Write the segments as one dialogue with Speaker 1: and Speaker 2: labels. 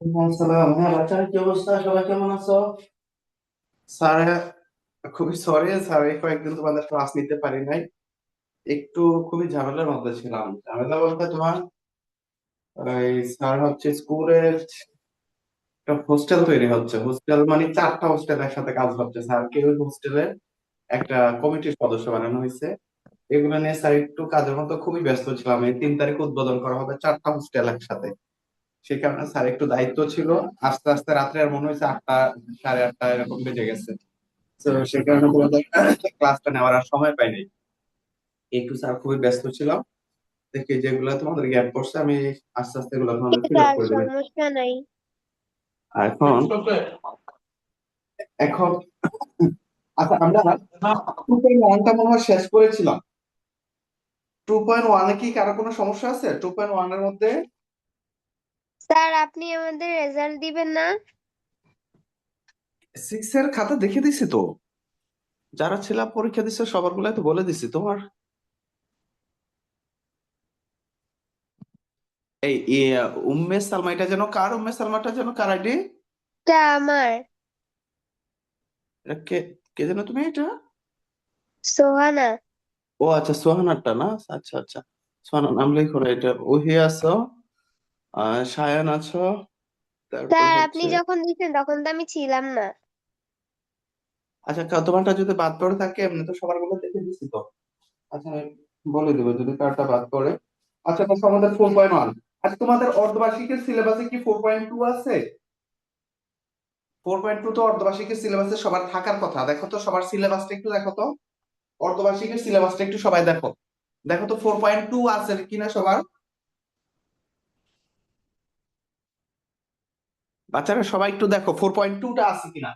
Speaker 1: আসসালাম। হ্যাঁ, বাচ্চারা কি অবস্থা? সবাই কেমন আছো? স্যার, খুবই সরি স্যার, এই কয়েকদিন তোমাদের ক্লাস নিতে পারি নাই। একটু খুবই ঝামেলার মধ্যে ছিলাম। ঝামেলা বলতে তোমার ওই স্যার হচ্ছে স্কুলের একটা হোস্টেল তৈরি হচ্ছে। হোস্টেল মানে 4টা হোস্টেল একসাথে কাজ হচ্ছে। স্যারকে ওই হোস্টেলে একটা কমিটির সদস্য বানানো হয়েছে। এগুলো নিয়ে স্যার একটু কাজের মতো খুবই ব্যস্ত ছিলাম। এই 3 তারিখ উদ্বোধন করা হবে 4টা হোস্টেল একসাথে। সেই কারণে স্যার একটু দায়িত্ব ছিল। আস্তে আস্তে রাত্রে আর মনে হয়েছে 8টা, সাড়ে 8টা এরকম বেজে গেছে। তো সে কারণে তোমাদের ক্লাসটা নেওয়ার আর সময় পাইনি। একটু স্যার খুবই ব্যস্ত ছিলাম দেখে যেগুলো তোমাদের গ্যাপ পড়ছে আমি আস্তে আস্তে এগুলো তোমাদের ফিল আপ
Speaker 2: স্যার
Speaker 1: করে দেবো।
Speaker 2: সমস্যা নাই।
Speaker 1: আর এখন আচ্ছা, আমরা 2.1টা মনে হয় শেষ করেছিলাম। 2.1-এ কি কারো কোনো সমস্যা আছে? 2.1 এর মধ্যে
Speaker 2: স্যার আপনি আমাদের রেজাল্ট দিবেন না?
Speaker 1: 6 এর খাতা দেখে দিছি তো। যারা ছিল পরীক্ষা দিচ্ছে সবার গুলাই তো বলে দিছি তোমার। এই উম্মে সালমা, এটা যেন কার? উম্মে সালমাটা যেন কার আইডি?
Speaker 2: তা আমার
Speaker 1: কে? কে যেন তুমি এটা?
Speaker 2: সোহানা।
Speaker 1: ও আচ্ছা, সোহানারটা না? আচ্ছা আচ্ছা, সোহানা নাম লেখো না। এটা ওহি আছো, সায়ান আছো, তারপর
Speaker 2: স্যার আপনি
Speaker 1: হচ্ছে
Speaker 2: যখন দিচ্ছেন তখন তো আমি ছিলাম না।
Speaker 1: আচ্ছা, তোমারটা যদি বাদ পড়ে থাকে এমনি তো সবার গুলো দেখে দিছি তো। আচ্ছা, আমি বলে দেবো যদি কারটা বাদ পড়ে। আচ্ছা, তো আমাদের 4.1। আচ্ছা, তোমাদের অর্ধবার্ষিকের সিলেবাসে কি 4.2 আছে? 4.2 তো অর্ধবার্ষিকের সিলেবাসে সবার থাকার কথা। দেখো তো সবার সিলেবাসটা একটু দেখো তো। অর্ধবার্ষিকের সিলেবাসটা একটু সবাই দেখো। দেখো তো 4.2 আছে কিনা সবার। বাচ্চারা সবাই একটু দেখো 4.2টা আছে কিনা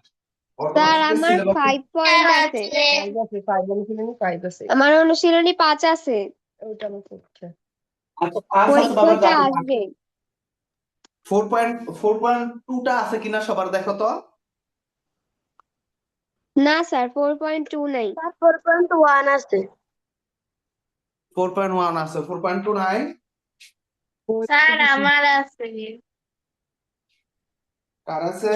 Speaker 2: স্যার
Speaker 1: অর্ধবার্ষিকের
Speaker 2: আমার
Speaker 1: সিলেবাসে।
Speaker 2: 5 পয়েন্ট আছে।
Speaker 3: ফাইভ আছে, ফাইভ অনুশীলনী ফাইভ আছে।
Speaker 2: আমার অনুশীলনী 5 আছে।
Speaker 3: ওইটা আমার পক্ষে।
Speaker 1: আচ্ছা, পাস আছে বাবা,
Speaker 2: পরীক্ষাটা
Speaker 1: যাবে।
Speaker 2: আসবে।
Speaker 1: 4.2টা আছে কিনা সবার দেখো তো।
Speaker 2: না স্যার 4.2 নাই।
Speaker 3: 4.1 আছে।
Speaker 1: 4.1 আছে, 4.2 নাই।
Speaker 3: স্যার আমার আছে।
Speaker 1: কার আছে?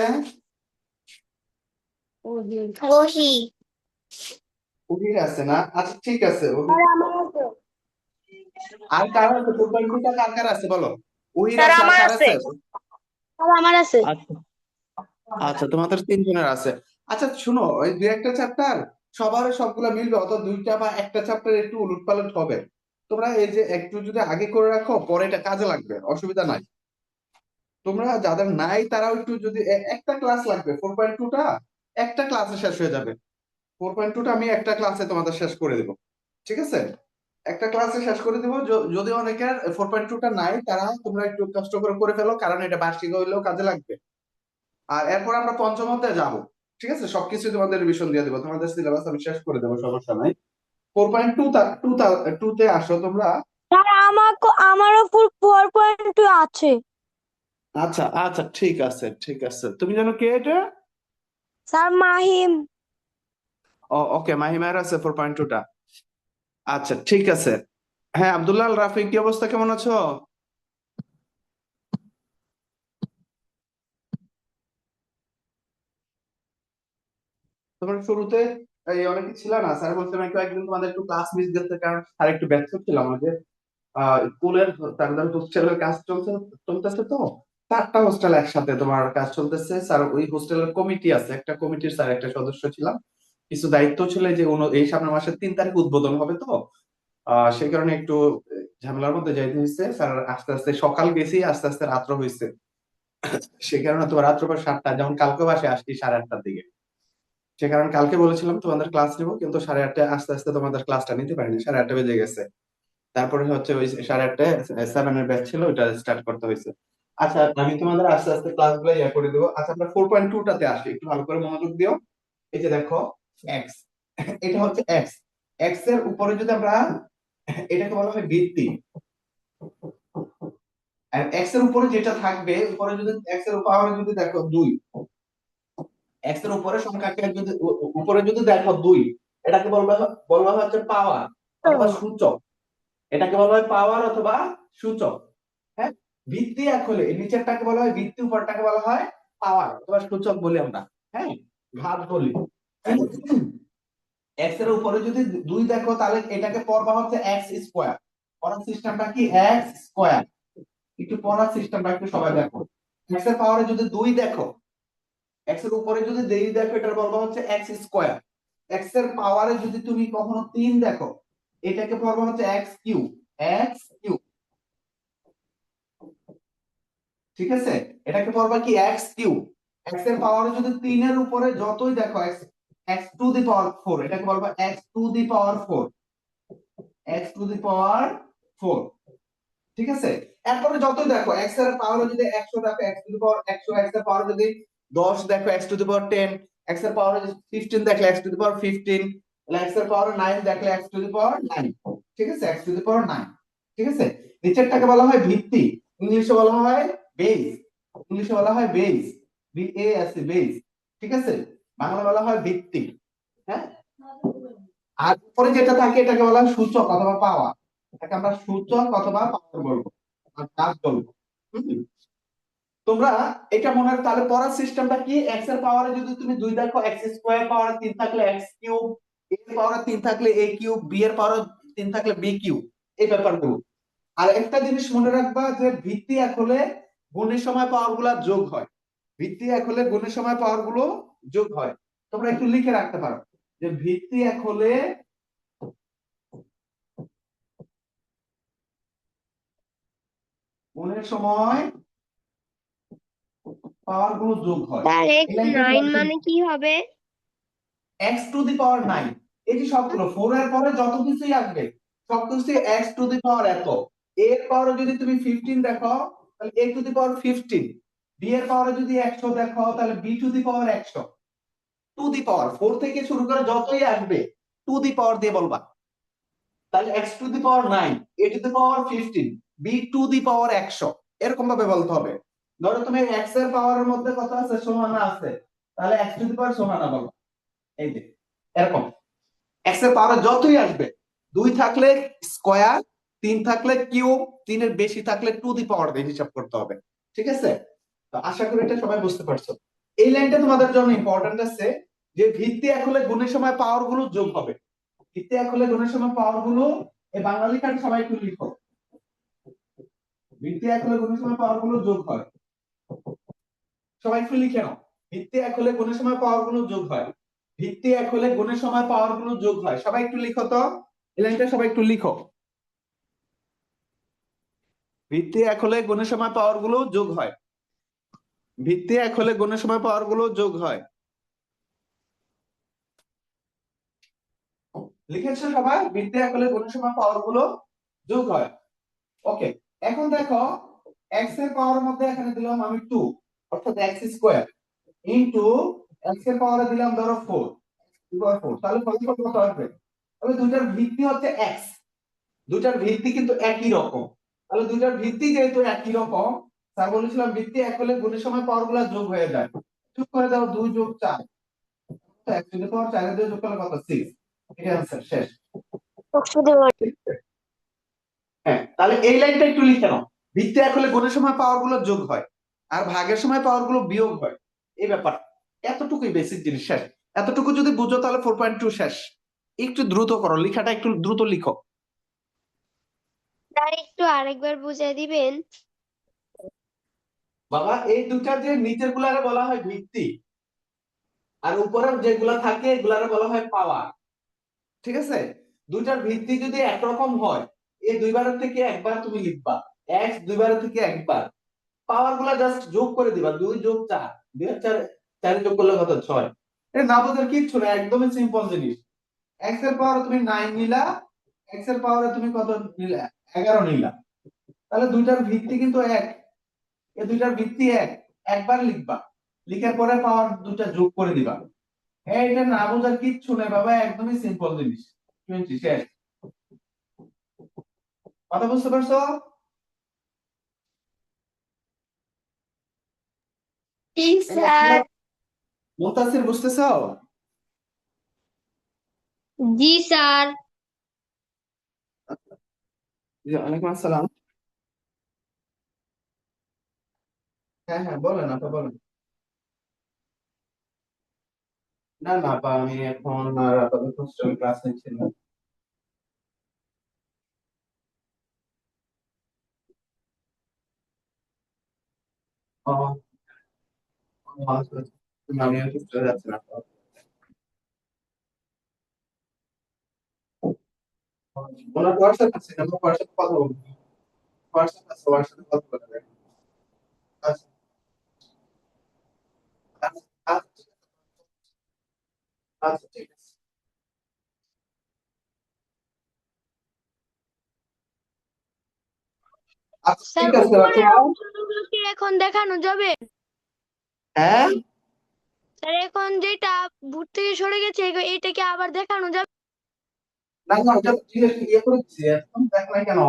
Speaker 3: ওহি।
Speaker 2: ওহি।
Speaker 1: উহির আছে না? আচ্ছা ঠিক আছে,
Speaker 3: স্যার আমার আছে।
Speaker 1: আর কার আছে? 4.2টা কার কার আছে বলো। উহির
Speaker 3: স্যার
Speaker 1: আছে, আর
Speaker 3: আমার
Speaker 1: কার
Speaker 3: আছে।
Speaker 1: আছে?
Speaker 3: স্যার আমার আছে।
Speaker 1: আচ্ছা আচ্ছা, তোমাদের 3 জনের আছে। আচ্ছা শুনো, ওই দুই একটা চ্যাপ্টার সবার সবগুলা মিলবে, অত দুইটা বা একটা চ্যাপ্টার একটু উলটপালট হবে। তোমরা এই যে একটু যদি আগে করে রাখো পরে এটা কাজে লাগবে, অসুবিধা নাই। তোমরা যাদের নাই তারাও একটু যদি একটা ক্লাস লাগবে 4.2টা একটা ক্লাসে শেষ হয়ে যাবে। 4.2টা আমি একটা ক্লাসে তোমাদের শেষ করে দিব, ঠিক আছে? একটা ক্লাসে শেষ করে দিব। যদি অনেকের 4.2টা নাই তারা তোমরা একটু কষ্ট করে করে ফেলো, কারণ এটা বার্ষিক হইলেও কাজে লাগবে। আর এরপর আমরা পঞ্চম অধ্যায়ে যাবো। ঠিক আছে, সবকিছু তোমাদের রিভিশন দিয়ে দেবো, তোমাদের সিলেবাস আমি শেষ করে দেবো, সমস্যা নাই। 4.2 তে আসো তোমরা।
Speaker 3: স্যার আমারও ফুল 4.2 আছে।
Speaker 1: আচ্ছা আচ্ছা, ঠিক আছে ঠিক আছে। তুমি জানো কে এটা?
Speaker 3: স্যার মাহিম।
Speaker 1: ওকে, মাহিমার আছে 4.2টা। আচ্ছা ঠিক আছে। হ্যাঁ, আব্দুল্লাহ আল রাফি, কি অবস্থা, কেমন আছো? তোমার শুরুতে এই অনেকে ছিল না, স্যার বলছিলাম একটু একদিন তোমাদের একটু ক্লাস মিস গেছে, কারণ স্যার একটু ব্যস্ত ছিল আমাদের স্কুলের। তাদের হোস্টেলের কাজ চলতেছে তো। 4টা হোস্টেল একসাথে তোমার কাজ চলতেছে। স্যার ওই হোস্টেলের কমিটি আছে, একটা কমিটির স্যার একটা সদস্য ছিলাম। কিছু দায়িত্ব ছিল, এই যে এই সামনের মাসের 3 তারিখ উদ্বোধন হবে তো। সেই কারণে একটু ঝামেলার মধ্যে যাইতে হয়েছে স্যার। আস্তে আস্তে সকাল গেছি, আস্তে আস্তে রাত্র হয়েছে। সেই কারণে তোমার রাত্র প্রায় 7টা, যেমন কালকে বাসে আসছি 8:30টার দিকে। সে কারণে কালকে বলেছিলাম তোমাদের ক্লাস নিবো, কিন্তু 8:30টায় আস্তে আস্তে তোমাদের ক্লাসটা নিতে পারিনি, 8:30টা বেজে গেছে। তারপরে হচ্ছে ওই 8:30টায় 7-এর ব্যাচ ছিল, ওইটা স্টার্ট করতে হয়েছে। আচ্ছা, আমি তোমাদের আস্তে আস্তে ক্লাস গুলো করে দেবো। আচ্ছা, আমরা 4.2টাতে আসি, একটু ভালো করে মনোযোগ দিও। এই যে দেখো, এক্স, এটা হচ্ছে এক্স। এক্স এর উপরে যদি আমরা, এটাকে বলা হয় ভিত্তি। এক্স এর উপরে যেটা থাকবে, উপরে যদি এক্স এর পাওয়ারে যদি দেখো 2, এক্স এর উপরে সংখ্যাকে যদি উপরে যদি দেখো 2, এটাকে বলবা বলবা হচ্ছে পাওয়ার অথবা সূচক। এটাকে বলা হয় পাওয়ার অথবা সূচক। হ্যাঁ, ভিত্তি এক হলে এই নিচেরটাকে বলা হয় ভিত্তি, উপরটাকে বলা হয় পাওয়ার অথবা সূচক বলি আমরা। হ্যাঁ, ঘাত বলি। এক্স এর উপরে যদি 2 দেখো তাহলে এটাকে পড়বা হচ্ছে এক্স স্কোয়ার। পড়ার সিস্টেমটা কি এক্স স্কোয়ার। একটু পড়ার সিস্টেমটা একটু সবাই দেখো। এক্স এর পাওয়ারে যদি 2 দেখো, এক্স এর উপরে যদি 2 দেখো, এটার বলবা হচ্ছে এক্স স্কোয়ার। এক্স এর পাওয়ারে যদি তুমি কখনো 3 দেখো, এটাকে পড়বা হচ্ছে এক্স কিউব। এক্স কিউব, ঠিক আছে? এটাকে পড়বা কি এক্স কিউব। এক্স এর পাওয়ারে যদি 3 এর উপরে যতই দেখো, x x to the power 4, এটাকে বলবা x to the power 4। X to the power 4, ঠিক আছে? এরপরে যতই দেখো, এক্স এর পাওয়ারে যদি 100 দেখো, x to the power 100। X এর পাওয়ারে যদি 10 দেখো, x to the power 10। X এর পাওয়ারে যদি 15 দেখলে, x to the power 15। X এর পাওয়ারে 9 দেখলে, এক্স টু দি পাওয়ার 9, ঠিক আছে? এক্স টু দি পাওয়ার 9, ঠিক আছে? নিচেরটাকে বলা হয় ভিত্তি, ইংলিশে বলা হয় বেস। ইংলিশে বলা হয় base, B A S E, base, ঠিক আছে? বাংলা বলা হয় ভিত্তি। হ্যাঁ, আর উপরে যেটা থাকে এটাকে বলা হয় সূচক অথবা পাওয়ার। এটাকে আমরা সূচক অথবা পাওয়ার বলবো, আর কাজ বলবো। হুম? তোমরা এটা মনে রাখো। তাহলে পড়ার সিস্টেমটা কি, এক্স এর পাওয়ারে যদি তুমি 2 দেখো, এক্স স্কোয়ার পাওয়ারে 3 থাকলে এক্স কিউব, এ এর পাওয়ারে 3 থাকলে এ কিউব, বি এর পাওয়ারে 3 থাকলে বি কিউব, এই ব্যাপারগুলো। আর একটা জিনিস মনে রাখবা যে ভিত্তি এক হলে গুণের সময় পাওয়ার গুলা যোগ হয়। ভিত্তি এক হলে গুণের সময় পাওয়ার গুলো যোগ হয়। তোমরা একটু লিখে রাখতে পারো যে ভিত্তি এক হলে গুণের সময় পাওয়ার গুলো যোগ হয়।
Speaker 2: স্যার
Speaker 1: এই
Speaker 2: এক্স
Speaker 1: লাইনটা
Speaker 2: নাইন মানে কি হবে?
Speaker 1: এক্স টু দি পাওয়ার 9, এই যে সবগুলো 4 এর পরে যত কিছুই আসবে সবকিছু এক্স টু দি পাওয়ার এত। এ এর পাওয়ারে যদি তুমি 15 দেখো, তাহলে এ টু দি পাওয়ার 15। বি এর পাওয়ারে যদি 100 দেখো, তাহলে b to the power 100। To the power 4 থেকে শুরু করে যতই আসবে টু দি পাওয়ার দিয়ে বলবা। তাহলে x to the power 9, a to the power 15, b to the power 100, এরকম ভাবে বলতে হবে। ধরো তুমি এক্স এর পাওয়ারের মধ্যে কত আছে, সমানা আছে, তাহলে এক্স টু দি পাওয়ার সমানা বলো। এই যে এরকম এক্স এর পাওয়ার যতই আসবে, 2 থাকলে স্কয়ার, 3 থাকলে কিউব, 3 এর বেশি থাকলে টু দি পাওয়ার দিয়ে হিসাব করতে হবে, ঠিক আছে? তো আশা করি এটা সবাই বুঝতে পারছো। এই লাইনটা তোমাদের জন্য ইম্পর্টেন্ট আছে যে ভিত্তি এক হলে গুণের সময় পাওয়ার গুলো যোগ হবে। ভিত্তি এক হলে গুণের সময় পাওয়ার গুলো, এই বাংলা লেখাটা সবাই একটু লিখো। ভিত্তি এক হলে গুণের সময় পাওয়ার গুলো যোগ হয়, সবাই একটু লিখে নাও। ভিত্তি এক হলে গুণের সময় পাওয়ার গুলো যোগ হয়। ভিত্তি এক হলে গুণের সময় পাওয়ার গুলো যোগ হয়, সবাই একটু লিখো তো। এই লাইনটা সবাই একটু লিখো। ভিত্তি এক হলে গুণের সময় পাওয়ার গুলো যোগ হয়। ভিত্তি এক হলে গুণের সময় পাওয়ার গুলো যোগ হয়। লিখেছো সবাই? ভিত্তি এক হলে গুণের সময় পাওয়ার গুলো যোগ হয়। ওকে, এখন দেখো এক্স এর পাওয়ার মধ্যে এখানে দিলাম আমি 2, অর্থাৎ এক্স স্কোয়ার ইনটু এক্স এর পাওয়ারে দিলাম ধরো 4, 4, তাহলে ফলাফল কত আসবে? তাহলে দুইটার ভিত্তি হচ্ছে এক্স, দুইটার ভিত্তি কিন্তু একই রকম। তাহলে দুইটার ভিত্তি যেহেতু একই রকম, স্যার বলেছিলাম ভিত্তি এক হলে গুণের সময় পাওয়ার গুলো যোগ হয়ে যায়। যোগ করে দাও, 2 যোগ 4, তো এক টু দি পাওয়ার 4 দিয়ে যোগ করলে কত, 6। এটা आंसर শেষ। ঠিক আছে? হ্যাঁ, তাহলে এই লাইনটা একটু লিখে নাও। ভিত্তি এক হলে গুণের সময় পাওয়ার গুলো যোগ হয় আর ভাগের সময় পাওয়ার গুলো বিয়োগ হয়, এই ব্যাপার। এতটুকুই বেসিক জিনিস, শেষ। এতটুকু যদি বুঝো তাহলে 4.2 শেষ। একটু দ্রুত করো, লেখাটা একটু দ্রুত লিখো।
Speaker 2: স্যার একটু আরেকবার বুঝাই দিবেন?
Speaker 1: বাবা, এই দুটা যে নিচের গুলারে বলা হয় ভিত্তি, আর উপরের যেগুলা থাকে এগুলারে বলা হয় পাওয়ার, ঠিক আছে? দুইটার ভিত্তি যদি একরকম হয়, এই দুইবারের থেকে একবার তুমি লিখবা, এক্স দুইবারের থেকে একবার, পাওয়ার গুলা জাস্ট যোগ করে দিবা, 2 যোগ 4, 2 আর 4, 4 যোগ করলে কত, 6। এটা না বোঝার কিচ্ছু না, একদমই সিম্পল জিনিস। এক্স এর পাওয়ারে তুমি 9 নিলা, এক্স এর পাওয়ারে তুমি কত নিলা, 11 নিলা, তাহলে দুইটার ভিত্তি কিন্তু এক। এই দুইটার ভিত্তি এক, একবার লিখবা, লিখার পরে পাওয়ার দুইটা যোগ করে দিবা। এটা না বোঝার কিচ্ছু নেই বাবা, একদমই সিম্পল জিনিস। 20 শেষ। কথা বুঝতে পারছো?
Speaker 2: জি স্যার।
Speaker 1: মুনতাসির, বুঝতেছো?
Speaker 2: জি স্যার।
Speaker 1: জি, ওয়ালাইকুম আসসালাম। হ্যাঁ হ্যাঁ, বলেন আপা বলেন। না না আপা, আমি এখন আর আপাতত হোস্টেল ক্লাস নিচ্ছি না। ও, আচ্ছা, আচ্ছা। আমি আর হোস্টেলে যাচ্ছি না আপা। ওনার হোয়াটসঅ্যাপ আছে, আমরা হোয়াটসঅ্যাপ কথা বলবো। হোয়াটসঅ্যাপ আছে, হোয়াটসঅ্যাপে কথা বলা যায়। আচ্ছা আচ্ছা আচ্ছা, আচ্ছা, ঠিক আছে। আচ্ছা
Speaker 3: স্যার
Speaker 1: ঠিক আছে
Speaker 3: উপরের
Speaker 1: বাচ্চারা।
Speaker 3: অংশটুকু কি এখন দেখানো যাবে?
Speaker 1: হ্যাঁ,
Speaker 3: স্যার এখন যেটা ভূত থেকে সরে গেছে এটা কি আবার দেখানো যাবে?
Speaker 1: না না, ওটা ঠিক আছে, ইয়ে করে দিচ্ছি, এখন দেখো না কেন।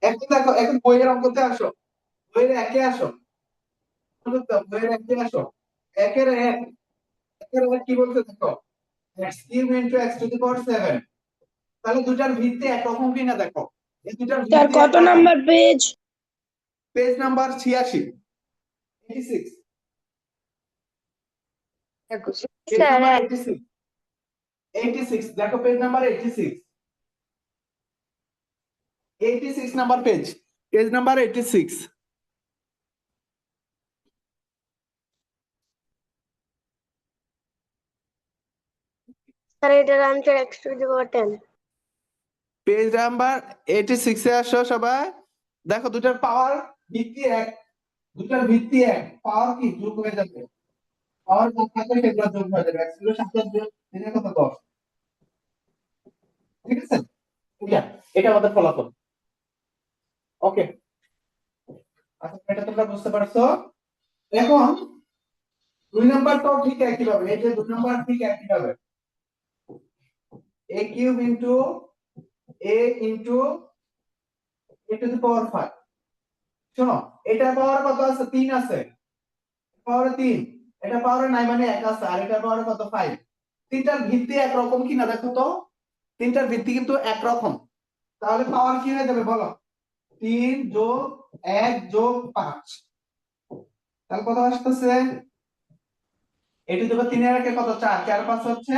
Speaker 1: এখন দেখো, এখন বইয়ের অঙ্কতে আসো, বইয়ের একে আসো। বইয়ের একে আসো। একের এক, একের এক কি বলতে দেখো, x cube into x to the power 7। তাহলে দুটার ভিত্তি একরকম কিনা দেখো, এই দুটার
Speaker 3: স্যার
Speaker 1: ভিত্তি
Speaker 3: কত
Speaker 1: একরকম।
Speaker 3: Number page?
Speaker 1: Page number 86, 86, page
Speaker 2: sir
Speaker 1: number 86, 86 দেখো, page number 86, 86 number page, page number 86।
Speaker 3: Sir এটার answer x to the power 10।
Speaker 1: Page number 86 এ আসো সবাই। দেখো দুটার পাওয়ার ভিত্তি এক, দুটার ভিত্তি এক, পাওয়ার কি যোগ হয়ে যাবে, পাওয়ার যোগ থাকলে সেগুলো যোগ হয়ে যাবে, এক ছিল 7 যোগ 3 কত 10। ঠিক আছে, ক্লিয়ার, এটা আমাদের ফলাফল। ওকে, আচ্ছা এটা তোমরা বুঝতে পারছো। এখন দুই নাম্বারটাও ঠিক একই ভাবে, এই যে দুই নাম্বার ঠিক একই ভাবে, a cube into a into a to the power 5। শোনো, এটা পাওয়ার কত আছে, 3 আছে, পাওয়ারে 3, এটা পাওয়ারে নাই মানে 1 আছে, আর এটা পাওয়ারে কত 5। তিনটার ভিত্তি একরকম কিনা দেখো তো, তিনটার ভিত্তি কিন্তু একরকম। তাহলে পাওয়ার কি হয়ে যাবে বলো, 3 যোগ 1 যোগ 5, তাহলে কত আসতেছে, এটি দেবে 3 এর একে কত 4, 4 5 হচ্ছে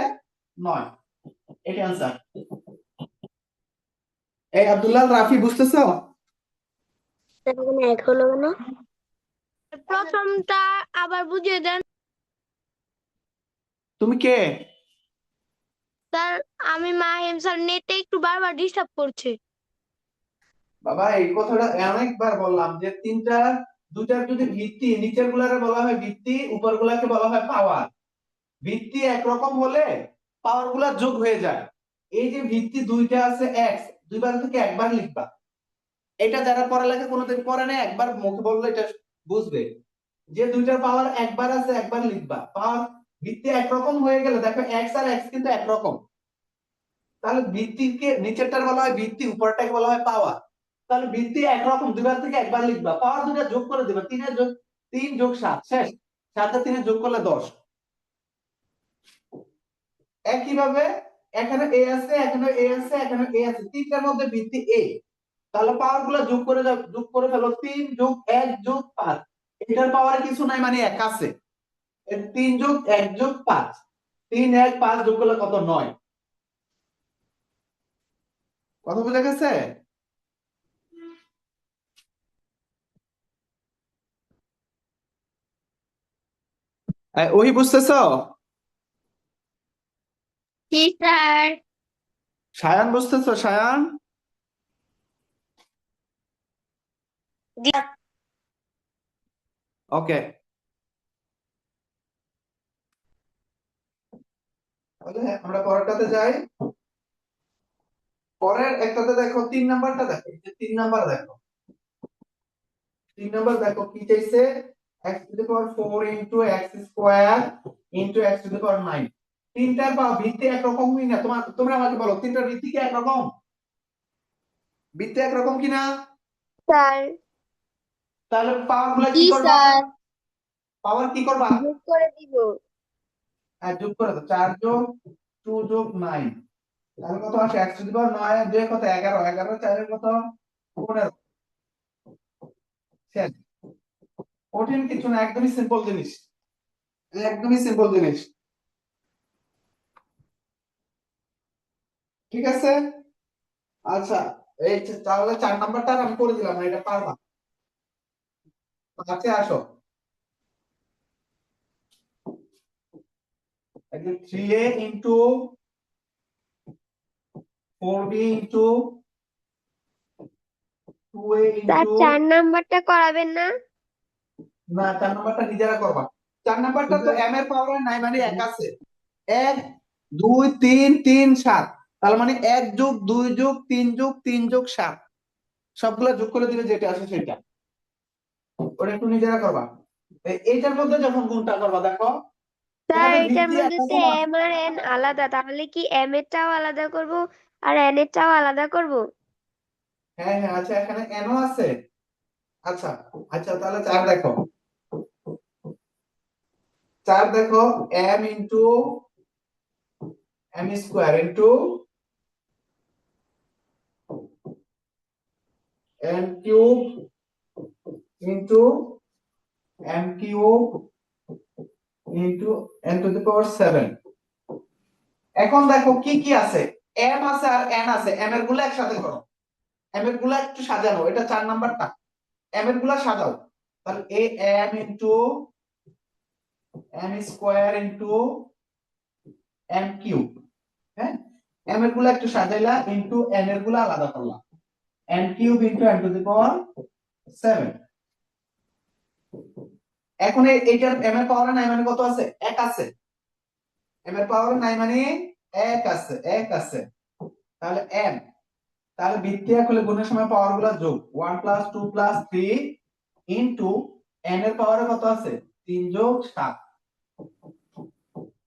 Speaker 1: 9। এটা आंसर। এই আব্দুল্লাহ রাফি বুঝতেছো?
Speaker 3: স্যার এখানে এক হলো কেন? প্রথমটা আবার বুঝিয়ে দেন।
Speaker 1: তুমি কে?
Speaker 3: স্যার আমি মাহিম, স্যার নেটে একটু বারবার ডিস্টার্ব করছে।
Speaker 1: বাবা এই কথাটা অনেকবার বললাম যে তিনটা, দুটার যদি ভিত্তি নিচের গুলারে বলা হয় ভিত্তি, উপর গুলাকে বলা হয় পাওয়ার। ভিত্তি একরকম হলে পাওয়ার গুলা যোগ হয়ে যায়। এই যে ভিত্তি দুইটা আছে এক্স, দুইবার থেকে একবার লিখবা। এটা যারা পড়ালেখা কোনোদিন পড়ে না, একবার মুখে বললে এটা বুঝবে, যে দুইটার পাওয়ার একবার আছে একবার লিখবা। পাওয়ার ভিত্তি একরকম হয়ে গেলে দেখো এক্স আর এক্স কিন্তু একরকম, তাহলে ভিত্তিকে নিচেরটার বলা হয় ভিত্তি, উপরটাকে বলা হয় পাওয়ার। তাহলে ভিত্তি একরকম, দুইবার থেকে একবার লিখবা, পাওয়ার দুইটা যোগ করে দিবা, 3 যোগ 3 যোগ 7 শেষ, 7 আর 3 যোগ করলে 10। একইভাবে এখানে এ আছে, এখানে এ আছে, এখানে এ আছে, তিনটার মধ্যে ভিত্তি এ, তাহলে পাওয়ার গুলো যোগ করে যোগ করে ফেলো, 3 যোগ 1 যোগ 5, এটার পাওয়ারে কিছু নাই মানে 1 আছে, 3 যোগ 1 যোগ 5, 3 1 5 যোগ করলে কত 9। কথা বোঝা গেছে? ওই বুঝতেছো?
Speaker 2: জি স্যার।
Speaker 1: সায়ান বুঝতেছো, সায়ান? ওকে, তাহলে আমরা পরেরটাতে যাই। পরের একটাতে দেখো 3 নাম্বারটা দেখো, এই যে 3 নাম্বার দেখো, 3 নাম্বার দেখো কি চাইছে, x to the power 4 into x square into x to the power 9। তিনটার ভিত্তি একরকমই না, তোমরা আমাকে বলো তিনটার ভিত্তি কি একরকম, ভিত্তি একরকম কিনা?
Speaker 3: স্যার
Speaker 1: তাহলে পাওয়ার গুলা
Speaker 3: জি
Speaker 1: কি করবা,
Speaker 3: স্যার,
Speaker 1: পাওয়ার কি করবা,
Speaker 3: যোগ করে দিব।
Speaker 1: যোগ করে দাও, 4 যোগ 2 যোগ 9, তাহলে কত আসে, x টু দি পাওয়ার 9 আর 2 কত 11, 11 4 কত 15, শেষ। কঠিন কিছু না, একদমই সিম্পল জিনিস, একদমই সিম্পল জিনিস। ঠিক আছে, আচ্ছা এই তাহলে 4 নাম্বারটা আমি করে দিলাম না, এটা পারবা। কাছে আসো, 3a into 4b into 2a
Speaker 2: sir
Speaker 1: into,
Speaker 2: 4 নাম্বারটা করাবেন না?
Speaker 1: না 4 নাম্বারটা নিজেরা করবা। 4 নাম্বারটা তো m এর পাওয়ার নাই মানে 1 আছে, 1 2 3 3 7, তার মানে 1 যোগ 2 যোগ 3 যোগ 3 যোগ 7, সবগুলা যোগ করে দিলে যেটা আসে সেটা, ওটা একটু নিজেরা করবা। এইটার মধ্যে যখন গুণটা করবা দেখো,
Speaker 2: স্যার
Speaker 1: এখানে
Speaker 2: এটার
Speaker 1: ভিত্তি
Speaker 2: মধ্যে
Speaker 1: একটা
Speaker 2: তো
Speaker 1: কোনো,
Speaker 2: এম আর এন আলাদা, তাহলে কি এম এরটাও আলাদা করব আর এন এরটাও আলাদা করব?
Speaker 1: হ্যাঁ হ্যাঁ, আচ্ছা এখানে এনও আছে। আচ্ছা, আচ্ছা তাহলে 4 দেখো, 4 দেখো, m into m square into n cube into m cube into n to the power 7। এখন দেখো কি কি আছে, m আছে আর n আছে, m এর গুলো একসাথে করো, m এর গুলো একটু সাজানো, এটা 4 নাম্বারটা, m এর গুলো সাজাও। তাহলে a m into m square into m cube, হ্যাঁ, m এর গুলো একটু সাজাইলা ইন্টু n এর গুলো আলাদা করলা, n cube into n to the power 7। এখন এইটার m এর পাওয়ার নাই মানে কত আছে, 1 আছে, m এর পাওয়ার নাই মানে 1 আছে, 1 আছে, তাহলে m, তাহলে ভিত্তি এক হলে গুণের সময় পাওয়ার গুলো যোগ, 1 প্লাস 2 প্লাস 3 ইনটু n এর পাওয়ারে কত আছে, 3 যোগ 7।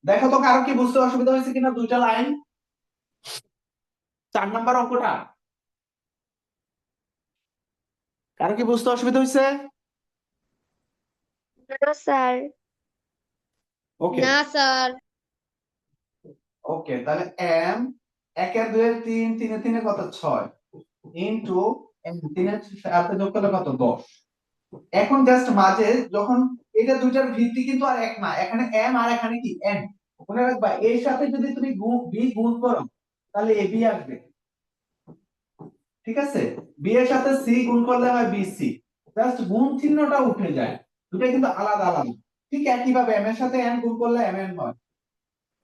Speaker 1: দেখো তো কারো কি বুঝতে অসুবিধা হয়েছে কিনা দুইটা লাইন, 4 নাম্বার অঙ্কটা কারো কি বুঝতে অসুবিধা হয়েছে?
Speaker 2: না স্যার।
Speaker 1: ওকে,
Speaker 3: না স্যার।
Speaker 1: ওকে তাহলে m 1 এর 2 এর 3, 3 এর 3 এর কত 6 ইনটু m 3 এর সাথে যোগ করলে কত 10। এখন জাস্ট মাঝে যখন এটা দুইটার ভিত্তি কিন্তু আর এক না, এখানে m আর এখানে কি n, মনে রাখবা এর সাথে যদি তুমি b গুণ করো তাহলে ab আসবে, ঠিক আছে, b এর সাথে c গুণ করলে হয় bc, জাস্ট গুণ চিহ্নটা উঠে যায়, দুটো কিন্তু আলাদা আলাদা। ঠিক একই ভাবে m এর সাথে n গুণ করলে mn হয়,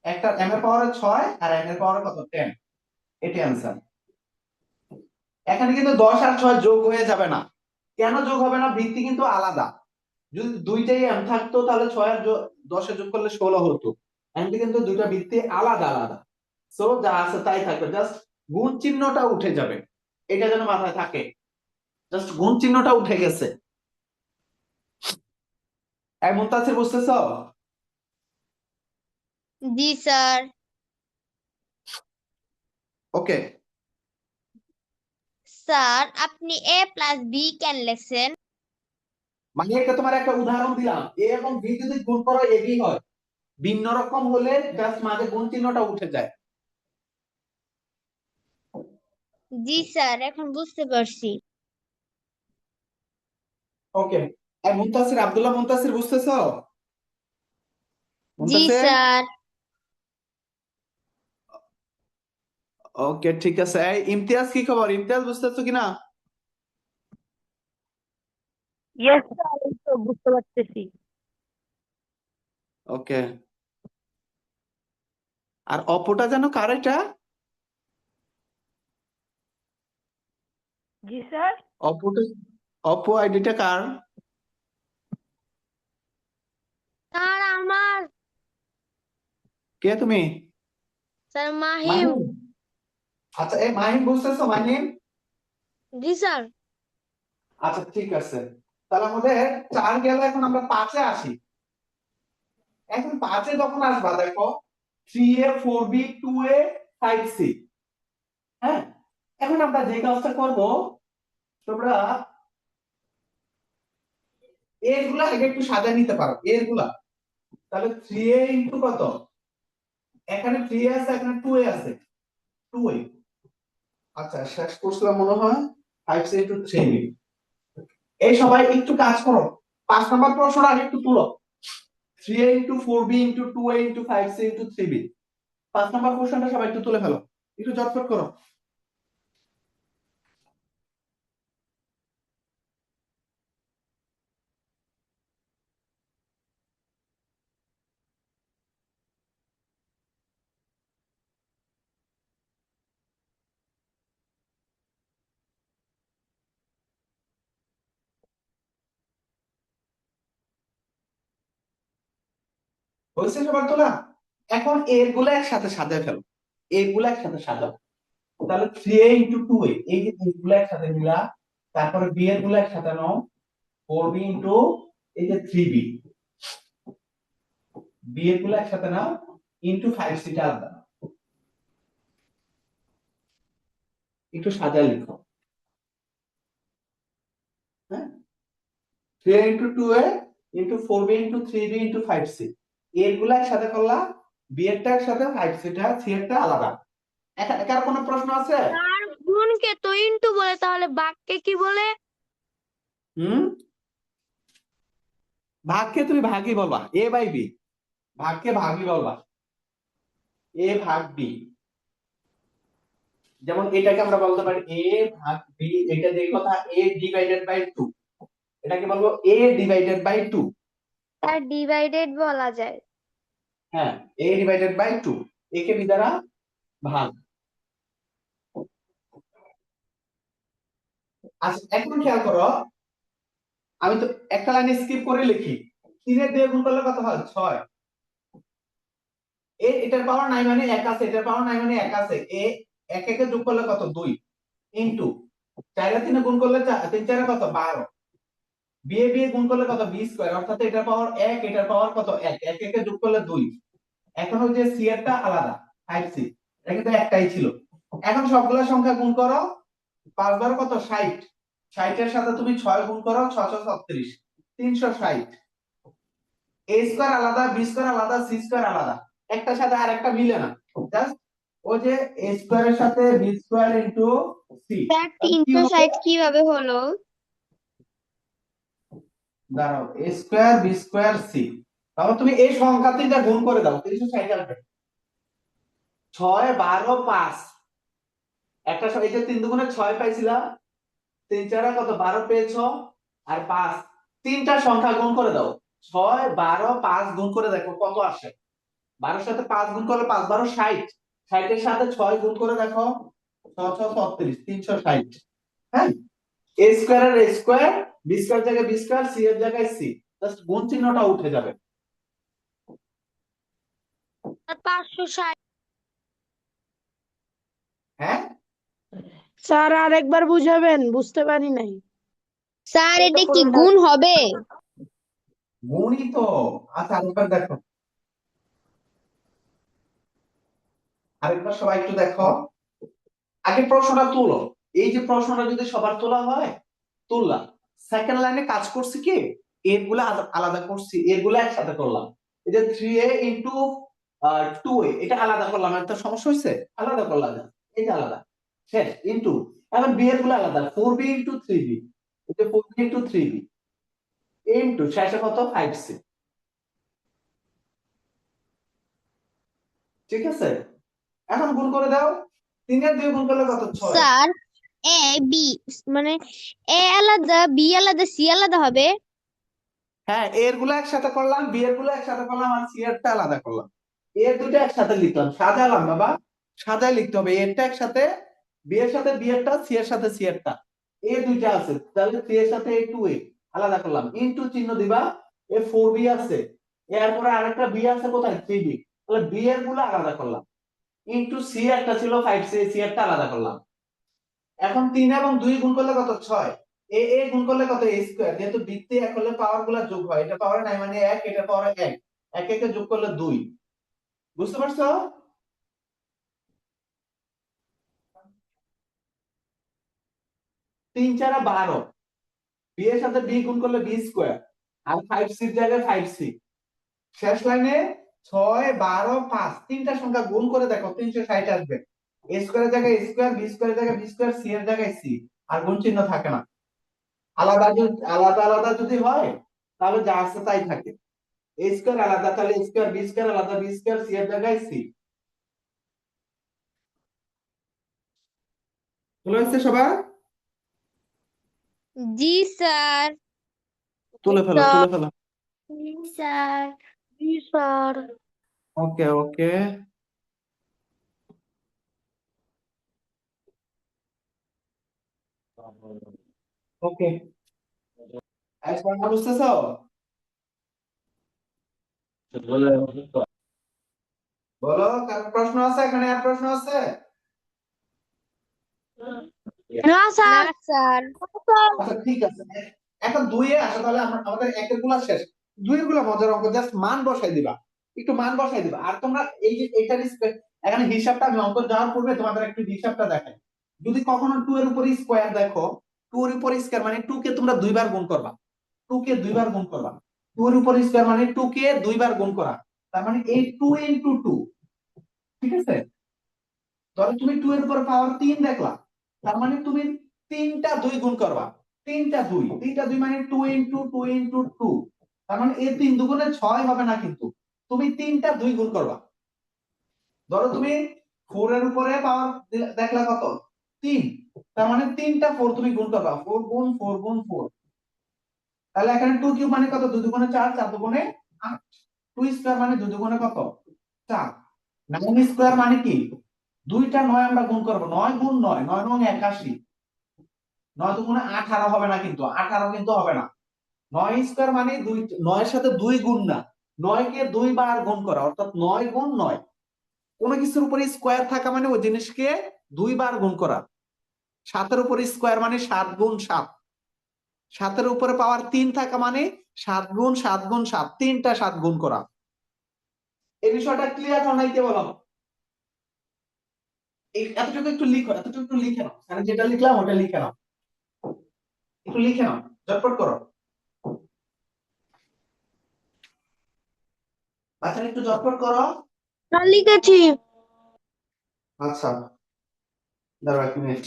Speaker 1: একটা m এর পাওয়ারে 6 আর n এর পাওয়ারে কত 10, এটি অ্যান্সার। এখানে কিন্তু 10 আর 6 যোগ হয়ে যাবে না, কেন যোগ হবে না, ভিত্তি কিন্তু আলাদা, যদি দুইটাই m থাকতো তাহলে 6 আর 10 এ যোগ করলে 16 হতো, এখানে কিন্তু দুইটা ভিত্তি আলাদা আলাদা, সো যা আছে তাই থাকবে, জাস্ট গুণ চিহ্নটা উঠে যাবে, এটা যেন মাথায় থাকে, জাস্ট গুণ চিহ্নটা উঠে গেছে। এমন তাছে বুঝতেছো?
Speaker 3: জি স্যার।
Speaker 1: ওকে,
Speaker 3: স্যার আপনি এ প্লাস বি কেন লেখছেন?
Speaker 1: মানে এটা তোমার একটা উদাহরণ দিলাম, a এবং b যদি গুণ করো ab হয়, ভিন্ন রকম হলে জাস্ট মাঝে গুণ চিহ্নটা উঠে যায়।
Speaker 3: জি স্যার, এখন বুঝতে পারছি।
Speaker 1: ওকে, আর মুনতাসির, আব্দুল্লাহ মুনতাসির বুঝতেছো?
Speaker 3: জি
Speaker 1: মুনতাসির,
Speaker 3: স্যার।
Speaker 1: ওকে ঠিক আছে। এই ইমতিয়াজ কি খবর, ইমতিয়াজ বুঝতেছো কিনা?
Speaker 4: ইয়েস স্যার, এই তো বুঝতে পারতেছি।
Speaker 1: ওকে, আর অপোটা যেন কার এটা?
Speaker 4: জি স্যার।
Speaker 1: অপোটা, অপো আইডিটা কার?
Speaker 3: স্যার আমার।
Speaker 1: কে তুমি?
Speaker 3: স্যার মাহিম।
Speaker 1: মাহিম, আচ্ছা এই মাহিম বুঝতেছো মাহিম?
Speaker 3: জি স্যার।
Speaker 1: আচ্ছা ঠিক আছে, তাহলে আমাদের 4 গেল, এখন আমরা 5 এ আসি। এখন 5 এ যখন আসবা দেখো 3a 4b 2a 5c, হ্যাঁ, এখন আমরা যে কাজটা করব, তোমরা এর গুলা আগে একটু সাজিয়ে নিতে পারো, এর গুলা, তাহলে 3a ইনটু কত, এখানে 3a আছে এখানে 2a আছে, 2a, আচ্ছা শেষ করছিলাম মনে হয় 5c ইনটু 3b। এই সবাই একটু কাজ করো, 5 নম্বর প্রশ্নটা আগে একটু তুলো। 3a into 4b into 2a into 5c into 3b। 5 নম্বর কোশ্চেনটা সবাই একটু তুলে ফেলো, একটু ঝটপট করো। হয়েছে সবার তোলা? এখন এর গুলো একসাথে সাজায় ফেলো, এর গুলো একসাথে সাজাও। তাহলে 3a ইন্টু 2a, এই যে এগুলো একসাথে মিলা, তারপরে b এর গুলো একসাথে নাও, 4b ইন্টু এই যে 3b, b এর গুলো একসাথে নাও, ইন্টু 5c টা আলাদা নাও। একটু সাজায় লিখো, হ্যাঁ। 3a into 2a into 4b into 3b into 5c, এর গুলো একসাথে করলা, b এরটা একসাথে, 5c টা, c এরটা আলাদা। এখানে কার কোনো প্রশ্ন আছে?
Speaker 3: স্যার গুণকে তো ইন্টু বলে, তাহলে ভাগকে কি বলে?
Speaker 1: হুম, ভাগকে তুমি ভাগই বলবা, a বাই b, ভাগকে ভাগই বলবা, a ভাগ b। যেমন এটাকে আমরা বলতে পারি a ভাগ b, এটা যে কথা a ডিভাইডেড বাই 2, এটাকে বলবো a ডিভাইডেড বাই 2।
Speaker 2: তার ডিভাইডেড বলা যায়।
Speaker 1: হ্যাঁ, a ডিভাইডেড বাই 2, একে b দ্বারা ভাগ। আচ্ছা এখন খেয়াল করো, আমি তো একটা লাইন স্কিপ করে লিখি, 3 এর 2 গুণ করলে কত হয়? 6। এটার পাওয়ার নাই মানে 1 আছে, এটার পাওয়ার নাই মানে 1 আছে, এ 1 একে যোগ করলে কত? 2 ইনটু 4 আর 3 গুণ করলে 3 4 কত? 12। বিয়ে বিয়ে গুণ করলে কত? বি স্কয়ার, অর্থাৎ এটার পাওয়ার 1, এটার পাওয়ার কত? 1, 1 একে যোগ করলে 2। এখন ওই যে সি এরটা আলাদা, 5c, এটা কিন্তু একটাই ছিল। এখন সবগুলা সংখ্যা গুণ করো, 5 বার কত? 60, 60 এর সাথে তুমি 6 গুণ করো, 6 36, 360। এ স্কয়ার আলাদা, বি স্কয়ার আলাদা, সি স্কয়ার আলাদা, একটার সাথে আরেকটা মিলে না। জাস্ট ওই যে এ স্কয়ারের সাথে B square into C,
Speaker 2: sir
Speaker 1: কি হবে?
Speaker 2: 360 কিভাবে হলো?
Speaker 1: দাঁড়াও, A square B square C, তাহলে তুমি এই সংখ্যা তিনটা গুণ করে দাও, 360 আসবে। 6 12 5, একটা এই যে 3 দুগুণে 6 পাইছিলা, 3 4 কত? 12 পেয়েছো, আর 5, তিনটা সংখ্যা গুণ করে দাও, 6 12 5 গুণ করে দেখো কত আসে। 12 এর সাথে 5 গুণ করলে 5 12 60, 60 এর সাথে 6 গুণ করে দেখো, 6 6 36, 360। হ্যাঁ, এ স্কয়ার এর স্কয়ার, বি স্কয়ার জায়গায় বি স্কয়ার, সি এর জায়গায় সি, জাস্ট গুণ চিহ্নটা উঠে যাবে।
Speaker 3: আর 560।
Speaker 1: হ্যাঁ,
Speaker 4: স্যার আরেকবার বুঝাবেন, বুঝতে পারি নাই।
Speaker 2: স্যার এটা কি গুণ হবে?
Speaker 1: গুণই তো। আচ্ছা আরেকবার দেখো, আরেকবার সবাই একটু দেখো, আগে প্রশ্নটা তুলো। এই যে প্রশ্নটা যদি সবার তোলা হয়, তুললাম, সেকেন্ড লাইনে কাজ করছি কি, এরগুলা আলাদা করছি, এরগুলা একসাথে করলাম। এই যে 3a ইনটু 2a, এটা আলাদা করলাম, একটা সমস্যা হয়েছে, আলাদা করলাম, এই যে আলাদা, শেষ। ইনটু, এখন b এর গুলো আলাদা, 4b ইনটু 3b, এই যে 4b ইনটু 3b, ইনটু শেষে কত? 5c। ঠিক আছে, এখন গুণ করে দাও, 3 এর 2 গুণ করলে কত? 6।
Speaker 2: স্যার এ বি মানে এ আলাদা বি আলাদা সি আলাদা হবে।
Speaker 1: হ্যাঁ, এর গুলো একসাথে করলাম, বি এর গুলো একসাথে করলাম, আর সি এরটা আলাদা করলাম। এর দুটো একসাথে লিখলাম, সাজালাম বাবা, সাজায় লিখতে হবে, এরটা একসাথে, বি এর সাথে বি এরটা, সি এর সাথে সি এরটা, এ দুইটা আছে, তাহলে 3 এর সাথে এ 2a আলাদা করলাম, ইনটু চিহ্ন দিবা, এ 4b আছে, এরপরে আরেকটা বি আছে কোথায়? 3b, তাহলে বি এর গুলো আলাদা করলাম, ইনটু সি একটা ছিল 5c, সি এরটা আলাদা করলাম। এখন 3 এবং 2 গুণ করলে কত? 6, এ এ গুণ করলে কত? a স্কয়ার, যেহেতু বৃত্তে এক হলে পাওয়ার গুলা যোগ হয়, এটা পাওয়ার নাই মানে 1, এটা পাওয়ার 1, 1 একে যোগ করলে 2। বুঝতে পারছো? 3 4 12, বি এর সাথে বি গুণ করলে বি স্কয়ার, আর 5c এর জায়গায় 5c। শেষ লাইনে 6 12 5, তিনটা সংখ্যা গুণ করে দেখো, 360 আসবে। a স্কয়ারের জায়গায় a স্কয়ার, বি স্কয়ারের জায়গায় বি স্কয়ার, সি এর জায়গায় সি, আর গুণ চিহ্ন থাকে না। আলাদা আলাদা যদি হয়, তাহলে যা আছে তাই থাকে। এ স্কয়ার আলাদা, তাহলে এ স্কয়ার বি স্কয়ার আলাদা, বি স্কয়ার সি এর জায়গায় সি। তুলে হচ্ছে সবার?
Speaker 3: জি স্যার।
Speaker 1: তুলে ফেলো, তুলে ফেলো।
Speaker 2: স্যার।
Speaker 3: জি স্যার।
Speaker 1: ওকে ওকে ওকে। এখন বুঝতেছো? বলো, কার প্রশ্ন আছে এখানে? আর প্রশ্ন আছে?
Speaker 3: না স্যার।
Speaker 2: না স্যার।
Speaker 1: আচ্ছা ঠিক আছে, এখন দুইয়ে আসো, তাহলে আমাদের একের গুলা শেষ। দুইয়ের গুলা মজার অঙ্ক, জাস্ট মান বসাই দিবা, একটু মান বসাই দিবা। আর তোমরা এই যে এটার এখানে হিসাবটা, আমি অঙ্ক যাওয়ার পূর্বে তোমাদের একটু হিসাবটা দেখাই। যদি কখনো টু এর উপর স্কোয়ার দেখো, টু এর উপর স্কোয়ার মানে টু কে তোমরা দুইবার গুণ করবা, টু কে দুইবার গুণ করবা। টু এর উপর স্কোয়ার মানে টু কে দুইবার গুণ করা, তার মানে এই টু ইন্টু টু। ঠিক আছে, ধরো তুমি টু এর উপর পাওয়ার 3 দেখলা, তার মানে তুমি তিনটা দুই গুণ করবা। তিনটা দুই মানে two into two into two, তার মানে এই 3 দুগুণে 6 হবে না, কিন্তু তুমি তিনটা দুই গুণ করবা। ধরো তুমি 4 এর উপরে পাওয়ার দেখলা কত? 3, তার মানে তিনটা 4 তুমি গুণ করবা, 4 গুণ 4 গুণ 4। তাহলে এখানে 2 কিউব মানে কত? 2 দুগুণে 4, 4 দুগুণে 8। 2 স্কয়ার মানে 2 দুগুণে কত? 4। 9 স্কয়ার মানে কি? দুইটা 9 আমরা গুণ করব, 9 গুণ 9, 9 নং 81। 9 দুগুণে 18 হবে না, কিন্তু 18 কিন্তু হবে না। 9 স্কয়ার মানে 2, 9 এর সাথে 2 গুণ না, 9 কে 2 বার গুণ করা, অর্থাৎ 9 গুণ 9। কোন কিছুর উপরে স্কয়ার থাকা মানে ওই জিনিসকে 2 বার গুণ করা। 7 এর উপরে স্কয়ার মানে 7 গুণ 7। 7 এর উপরে পাওয়ার 3 থাকা মানে 7 গুণ 7 গুণ 7, তিনটা 7 গুণ করা। এই বিষয়টা ক্লিয়ার হয় নাই কে বলো? এই এতটুকু একটু লিখো, এতটুকু একটু লিখে নাও, মানে যেটা লিখলাম ওটা লিখে নাও, একটু লিখে নাও, ঝটপট করো। বাচ্চারা একটু ঝটপট করো।
Speaker 3: স্যার লিখেছি।
Speaker 1: আচ্ছা, দাঁড়াও 1 মিনিট।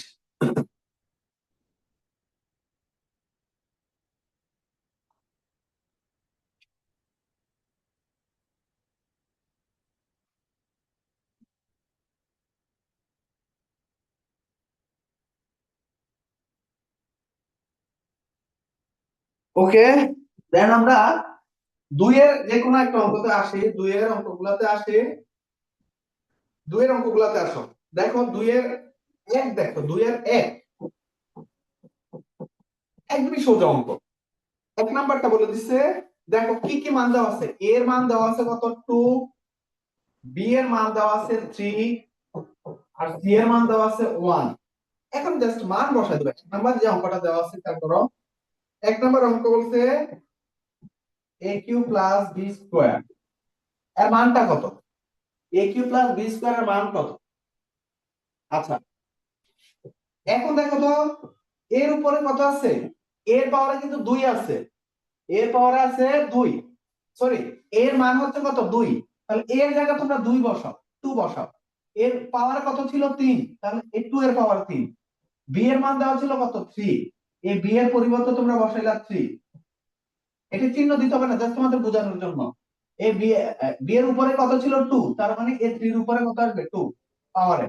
Speaker 1: ওকে, দেন আমরা দুইয়ের যে কোনো একটা অঙ্কতে আসি, দুইয়ের অঙ্কগুলাতে আসি। দুইয়ের অঙ্কগুলাতে আসো। দেখো দুইয়ের এক, দেখো দুইয়ের এক একদমই সোজা অঙ্ক। 1 নাম্বারটা বলে দিচ্ছে, দেখো কি কি মান দেওয়া আছে। এর মান দেওয়া আছে কত? 2, বি এর মান দেওয়া আছে 3, আর সি এর মান দেওয়া আছে 1। এখন জাস্ট মান বসাই দেবে। 1 নাম্বার যে অঙ্কটা দেওয়া আছে তা করো। 1 নাম্বার অঙ্ক বলছে এ কিউ প্লাস বি স্কোয়ার, এর মানটা কত? এ কিউ প্লাস বি স্কোয়ার এর মান কত? আচ্ছা, এখন দেখো তো এর উপরে কত আছে? এর পাওয়ারে কিন্তু 2 আছে, এর পাওয়ারে আছে 2, সরি, এর মান হচ্ছে কত? 2। তাহলে এর জায়গায় তোমরা 2 বসাও, 2 বসাও। এর পাওয়ার কত ছিল? 3, তাহলে এই 2 এর পাওয়ার 3। বি এর মান দেওয়া ছিল কত? 3, এই বি এর পরিবর্তে তোমরা বসাইলা 3। এটা চিহ্ন দিতে হবে না, জাস্ট তোমাদের বোঝানোর জন্য। এই বি এর উপরে কত ছিল? 2, তার মানে এই 3 এর উপরে কত আসবে? 2 পাওয়ারে।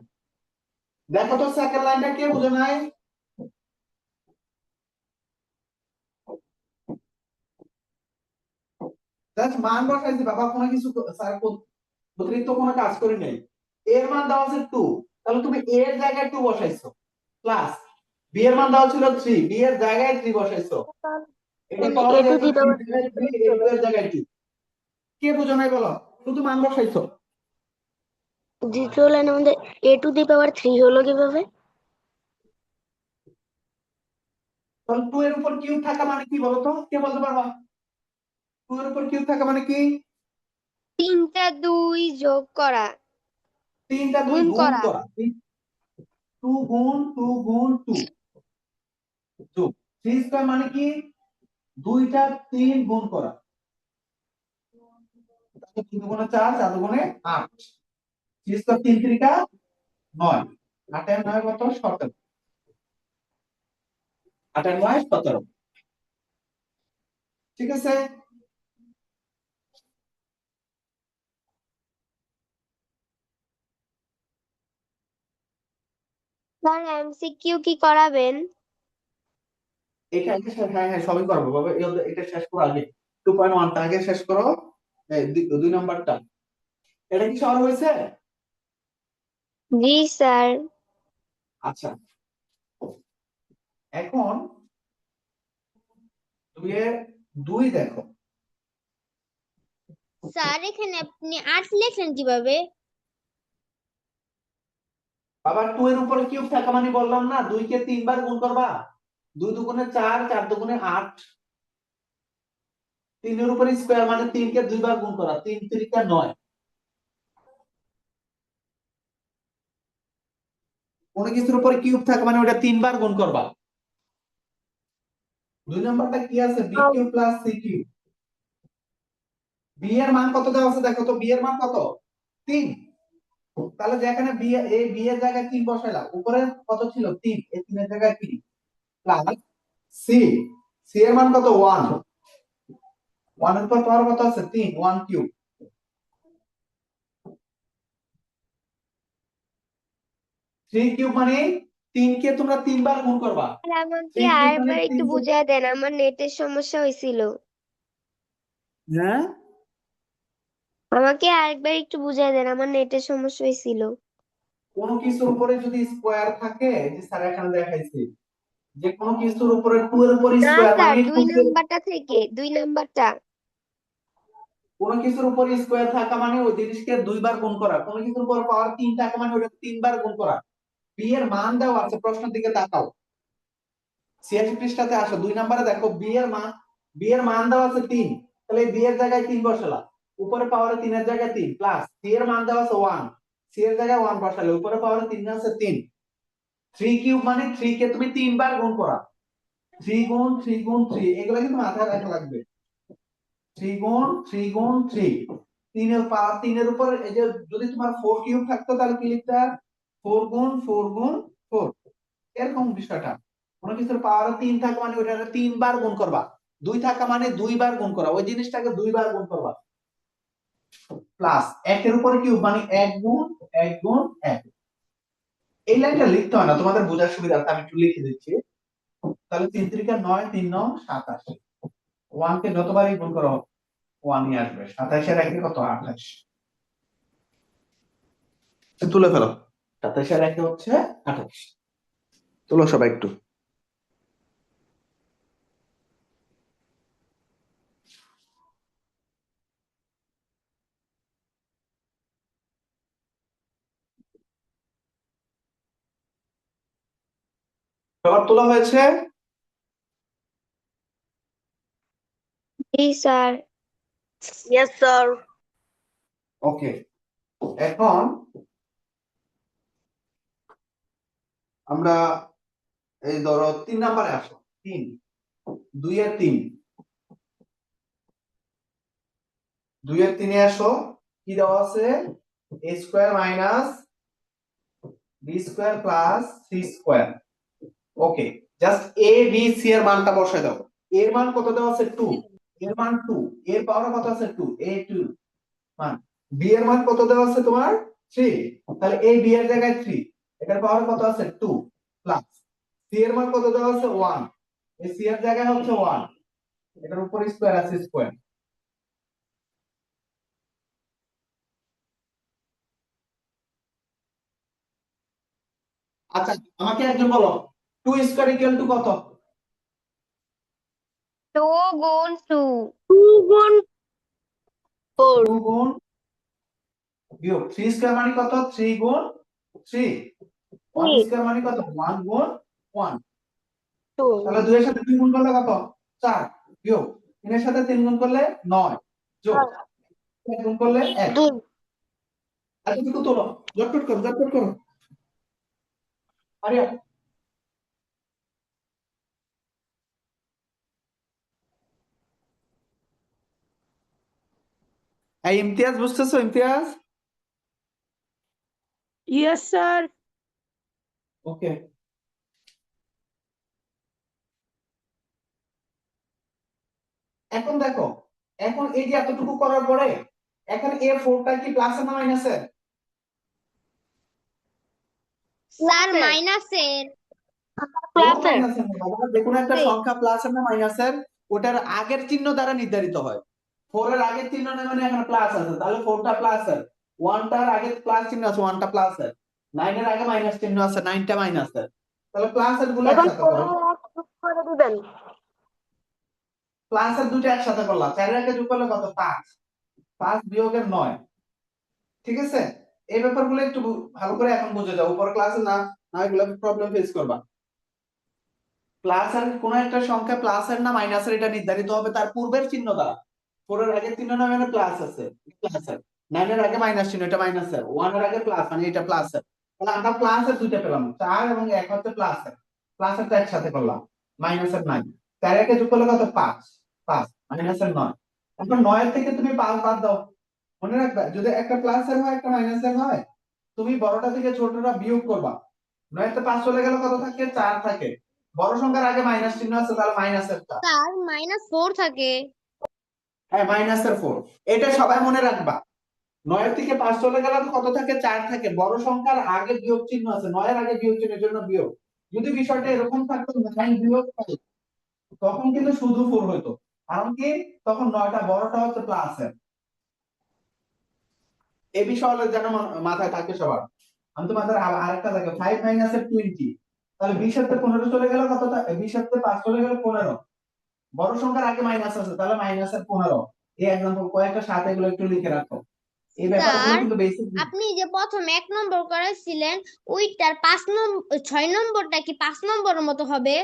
Speaker 1: দেখো তো সেকেন্ড লাইনটা কে বুঝে নাই? জাস্ট মান বসাইছি বাবা, কোনো কিছু স্যার অতিরিক্ত কোনো কাজ করি নাই। এর মান দেওয়া আছে 2, তাহলে তুমি এর জায়গায় 2 বসাইছো, প্লাস বি এর মান দেওয়া ছিল 3, বি এর জায়গায় 3 বসাইছো। এটা পাওয়ার
Speaker 3: এ টু
Speaker 1: যেহেতু
Speaker 3: দি
Speaker 1: 3
Speaker 3: পাওয়ার
Speaker 1: এর জায়গায় 3, এ 2 এর জায়গায় 2। কে বুঝো নাই বলো? শুধু মান বসাইছো।
Speaker 3: দ্বিতীয় লাইন আমাদের এ টু দি পাওয়ার 3 হলো কিভাবে?
Speaker 1: তাহলে 2 এর উপর কিউব থাকা মানে কি বলো তো? কে বলতে পারবা? 2 এর উপর কিউব থাকা মানে কি?
Speaker 2: তিনটা দুই যোগ করা,
Speaker 1: তিনটা 2
Speaker 2: গুণ
Speaker 1: গুণ
Speaker 2: করা।
Speaker 1: করা। 2 গুণ 2 গুণ 2 যোগ 3 স্কয়ার মানে কি? দুইটা 3 গুণ করা। 3 দুগুণে 4, 4 দুগুণে 8। 3 স্কয়ার 3 3কা 9, 8 আর 9 কত? 17। 8 আর 9 17। ঠিক আছে?
Speaker 2: স্যার এমসিকিউ কি করাবেন?
Speaker 1: এটা আগে হ্যাঁ হ্যাঁ সবই করবো বাবা, এটা শেষ করো আগে, 2.1টা আগে শেষ করো, দুই নাম্বারটা। এটা কি সবার হয়েছে?
Speaker 2: জি স্যার।
Speaker 1: আচ্ছা, এখন 2 দেখো।
Speaker 3: স্যার এখানে আপনি 8 লেখেন কিভাবে?
Speaker 1: বাবা 2 এর উপরে কিউব থাকা মানে বললাম না 2 কে 3 বার গুণ করবা, 2 দুগুণে 4, 4 দুগুণে 8, 3 এর উপরে স্কয়ার মানে 3 কে 2 বার গুণ করা, 3 3 9। কোনো কিছুর উপরে কিউব থাকা মানে ওটা 3 বার গুণ করবা। 2 নাম্বারটা কি আছে, B cube plus C cube. B এর মান কত দেওয়া আছে দেখো তো, বি এর মান কত? 3। তাহলে যেখানে বি এই বি এর জায়গায় 3 বসাইলাম, উপরে কত ছিল 3, এই 3 এর জায়গায় 3 প্লাস সি, সি এর মান কত 1, 1 এর পর পাওয়ার কত আছে 3, 1 কিউব। 3 কিউব মানে 3 কে তোমরা 3 বার গুণ করবা,
Speaker 2: স্যার, আমাকে
Speaker 1: 3 কিউব মানে
Speaker 2: আরেকবার একটু
Speaker 1: 3 কে।
Speaker 2: বুঝায় দেন, আমার নেটের সমস্যা হয়েছিল।
Speaker 1: হ্যাঁ,
Speaker 2: আমাকে আরেকবার একটু বুঝায় দেন, আমার নেটের সমস্যা হয়েছিল।
Speaker 1: কোন কিছুর উপরে যদি স্কয়ার থাকে, যে স্যার এখানে দেখাইছি, যে কোন কিছুর উপরে 2 এর উপরে
Speaker 2: না
Speaker 1: স্কয়ার
Speaker 2: স্যার,
Speaker 1: মানে
Speaker 2: 2 নাম্বারটা থেকে, 2 নাম্বারটা।
Speaker 1: কোন কিছুর উপরে স্কয়ার থাকা মানে ওই জিনিসকে 2 বার গুণ করা, কোন কিছুর উপর পাওয়ার 3 থাকা মানে ওটা 3 বার গুণ করা। বি এর মান দেওয়া আছে, প্রশ্নের দিকে তাকাও, 86 পৃষ্ঠাতে আসো, 2 নম্বরে দেখো বি এর মান দেওয়া আছে 3, তাহলে বি এর জায়গায় 3 বসালা, উপরে পাওয়ারে 3 এর জায়গায় 3 প্লাস সি এর মান দেওয়া আছে 1, সি এর জায়গায় 1 বসালে, উপরে পাওয়ারে 3 আছে 3, 3 কিউব মানে 3 কে তুমি 3 বার গুণ করা, 3 গুণ 3 গুণ 3, এগুলো কিন্তু মাথায় রাখা লাগবে। 3 গুণ 3 গুণ 3, 3 এর পাওয়ার 3 এর উপর, এই যে যদি তোমার 4 কিউব থাকতো তাহলে কি লিখতা, 4 গুণ 4 গুণ 4, এরকম বিষয়টা। কোন কিছুর পাওয়ার 3 থাকে মানে ওইটাকে 3 বার গুণ করবা, 2 থাকা মানে 2 বার গুণ করা, ওই জিনিসটাকে 2 বার গুণ করবা, প্লাস 1 এর উপরে কিউব মানে 1 গুণ 1 গুণ 1। এই লাইনটা লিখতে হয় না, তোমাদের বোঝার সুবিধার্থে আমি একটু লিখে দিচ্ছি। তাহলে 3 3 9, 3 9 27, 1 কে যতবারই গুণ করো 1 ই আসবে, 27 এর 1 কত 28, তুলে ফেলো, 27 এর 1 হচ্ছে 28, তুলো সবাই একটু। সবার তোলা হয়েছে?
Speaker 2: জি স্যার।
Speaker 4: Yes sir.
Speaker 1: ওকে, এখন আমরা এই ধরো 3 নম্বরে আসো, 3, 2 এর 3, 2 এর 3 এ আসো, কি দেওয়া আছে, a square minus b square plus c square. Okay, just a b c এর মানটা বসায় দাও। a এর মান কত দেওয়া আছে 2, এর মান 2, এর পাওয়ার কত আছে 2, a 2 মান, b এর মান কত দেওয়া আছে তোমার 3, তাহলে a b এর জায়গায় 3, এটার পাওয়ার কত আছে 2 প্লাস c এর মান কত দেওয়া আছে 1, এই c এর জায়গায় হচ্ছে 1, এটার উপর স্কয়ার আছে স্কয়ার। আচ্ছা, আমাকে একজন বলো 2 স্কয়ার ইকুয়াল টু কত?
Speaker 2: 2 গুণ 2।
Speaker 4: 2 গুণ 4।
Speaker 1: 2 গুণ বিয়োগ 3 স্কয়ার মানে কত, 3 গুণ 3, 1 স্কয়ার মানে কত, 1 গুণ 1,
Speaker 4: 2।
Speaker 1: তাহলে 2 এর সাথে 2 গুণ করলে কত 4, বিয়োগ 3 এর সাথে 3 গুণ করলে 9, যোগ 1 গুণ করলে 1।
Speaker 4: 2।
Speaker 1: এতটুকু তোলো, জটপট করো জটপট করো, আরে এই ইমতিয়াজ, বুঝতেছো ইমতিয়াজ?
Speaker 4: Yes sir.
Speaker 1: ওকে, এখন দেখো, এখন এই যে এতটুকু করার পরে এখন এ ফোরটা কি প্লাসের না মাইনাসের?
Speaker 3: স্যার
Speaker 2: প্লাসের।
Speaker 3: মাইনাসের।
Speaker 4: ক্লাসের
Speaker 1: মাইনাসের না বাবা, যে কোনো একটা সংখ্যা প্লাসের না মাইনাসের ওটার আগের চিহ্ন দ্বারা নির্ধারিত হয়। ফোর এর আগের চিহ্ন নেই মানে এখানে প্লাস আছে, তাহলে ফোরটা প্লাসের, ওয়ানটার আগে প্লাস চিহ্ন আছে, ওয়ানটা প্লাসের, নাইনের আগে মাইনাস চিহ্ন আছে, নাইনটা মাইনাসের। তাহলে প্লাসের গুলো
Speaker 4: এখন
Speaker 1: একসাথে করো,
Speaker 4: যোগ করে দিবেন।
Speaker 1: প্লাসের দুটো একসাথে করলাম, চারের আগে যোগ করলে কত? 5, 5 বিয়োগের 9। ঠিক আছে, এই ব্যাপারগুলো একটু ভালো করে এখন বুঝে যাও, উপর ক্লাসে না না এগুলো প্রবলেম ফেস করবা। প্লাস আর কোন একটা সংখ্যা প্লাসের না মাইনাসের এটা নির্ধারিত হবে তার পূর্বের চিহ্ন দ্বারা। ফোর এর আগে চিহ্ন না মানে প্লাস আছে, প্লাসের। নাইনের আগে মাইনাস চিহ্ন, এটা মাইনাসের। ওয়ান এর আগে প্লাস মানে এটা প্লাসের। তাহলে আমরা প্লাসের দুইটা পেলাম, 4 এবং 1 হচ্ছে প্লাসের, প্লাসেরটা একসাথে করলাম, মাইনাসের 9। 4 একে যোগ করলে কত? 5, 5 মাইনাসের 9। এখন 9 এর থেকে তুমি 5 বাদ দাও। মনে রাখবে যদি একটা প্লাসের হয় একটা মাইনাসের হয়, তুমি বড়টা থেকে ছোটটা বিয়োগ করবা। 9 তে 5 চলে গেলে কত থাকে? 4 থাকে। বড় সংখ্যার আগে মাইনাস চিহ্ন আছে, তাহলে মাইনাসের 4।
Speaker 3: স্যার -4 থাকে।
Speaker 1: হ্যাঁ, মাইনাসের 4। এটা সবাই মনে রাখবা। 9 এর থেকে 5 চলে গেলে তো কত থাকে? 4 থাকে। বড় সংখ্যার আগে বিয়োগ চিহ্ন আছে, 9 এর আগে বিয়োগ চিহ্নের জন্য বিয়োগ। যদি বিষয়টা এরকম থাকতো 9 বিয়োগ 5, তখন কিন্তু শুধু 4 হতো। কারণ কি? তখন 9টা বড়টা হচ্ছে প্লাসের। এই বিষয়টা যেন মাথায় থাকে সবার। আমি তোমাদের আরেকটা দেখো, 5 মাইনাসের 20, তাহলে 20 এর থেকে 15 চলে গেলে কত? 20 এর থেকে 5 চলে গেলে 15। বড় সংখ্যার আগে মাইনাস আছে, তাহলে মাইনাসের 15। এই এক্সাম্পল কয়েকটা সাথে এগুলো একটু লিখে রাখো, এই ব্যাপারগুলো
Speaker 3: স্যার
Speaker 1: কিন্তু বেসিক।
Speaker 3: আপনি যে প্রথম 1 নম্বর করেছিলেন ওইটার 5 নম্বর 6 নম্বরটা কি 5 নম্বরের মতো হবে?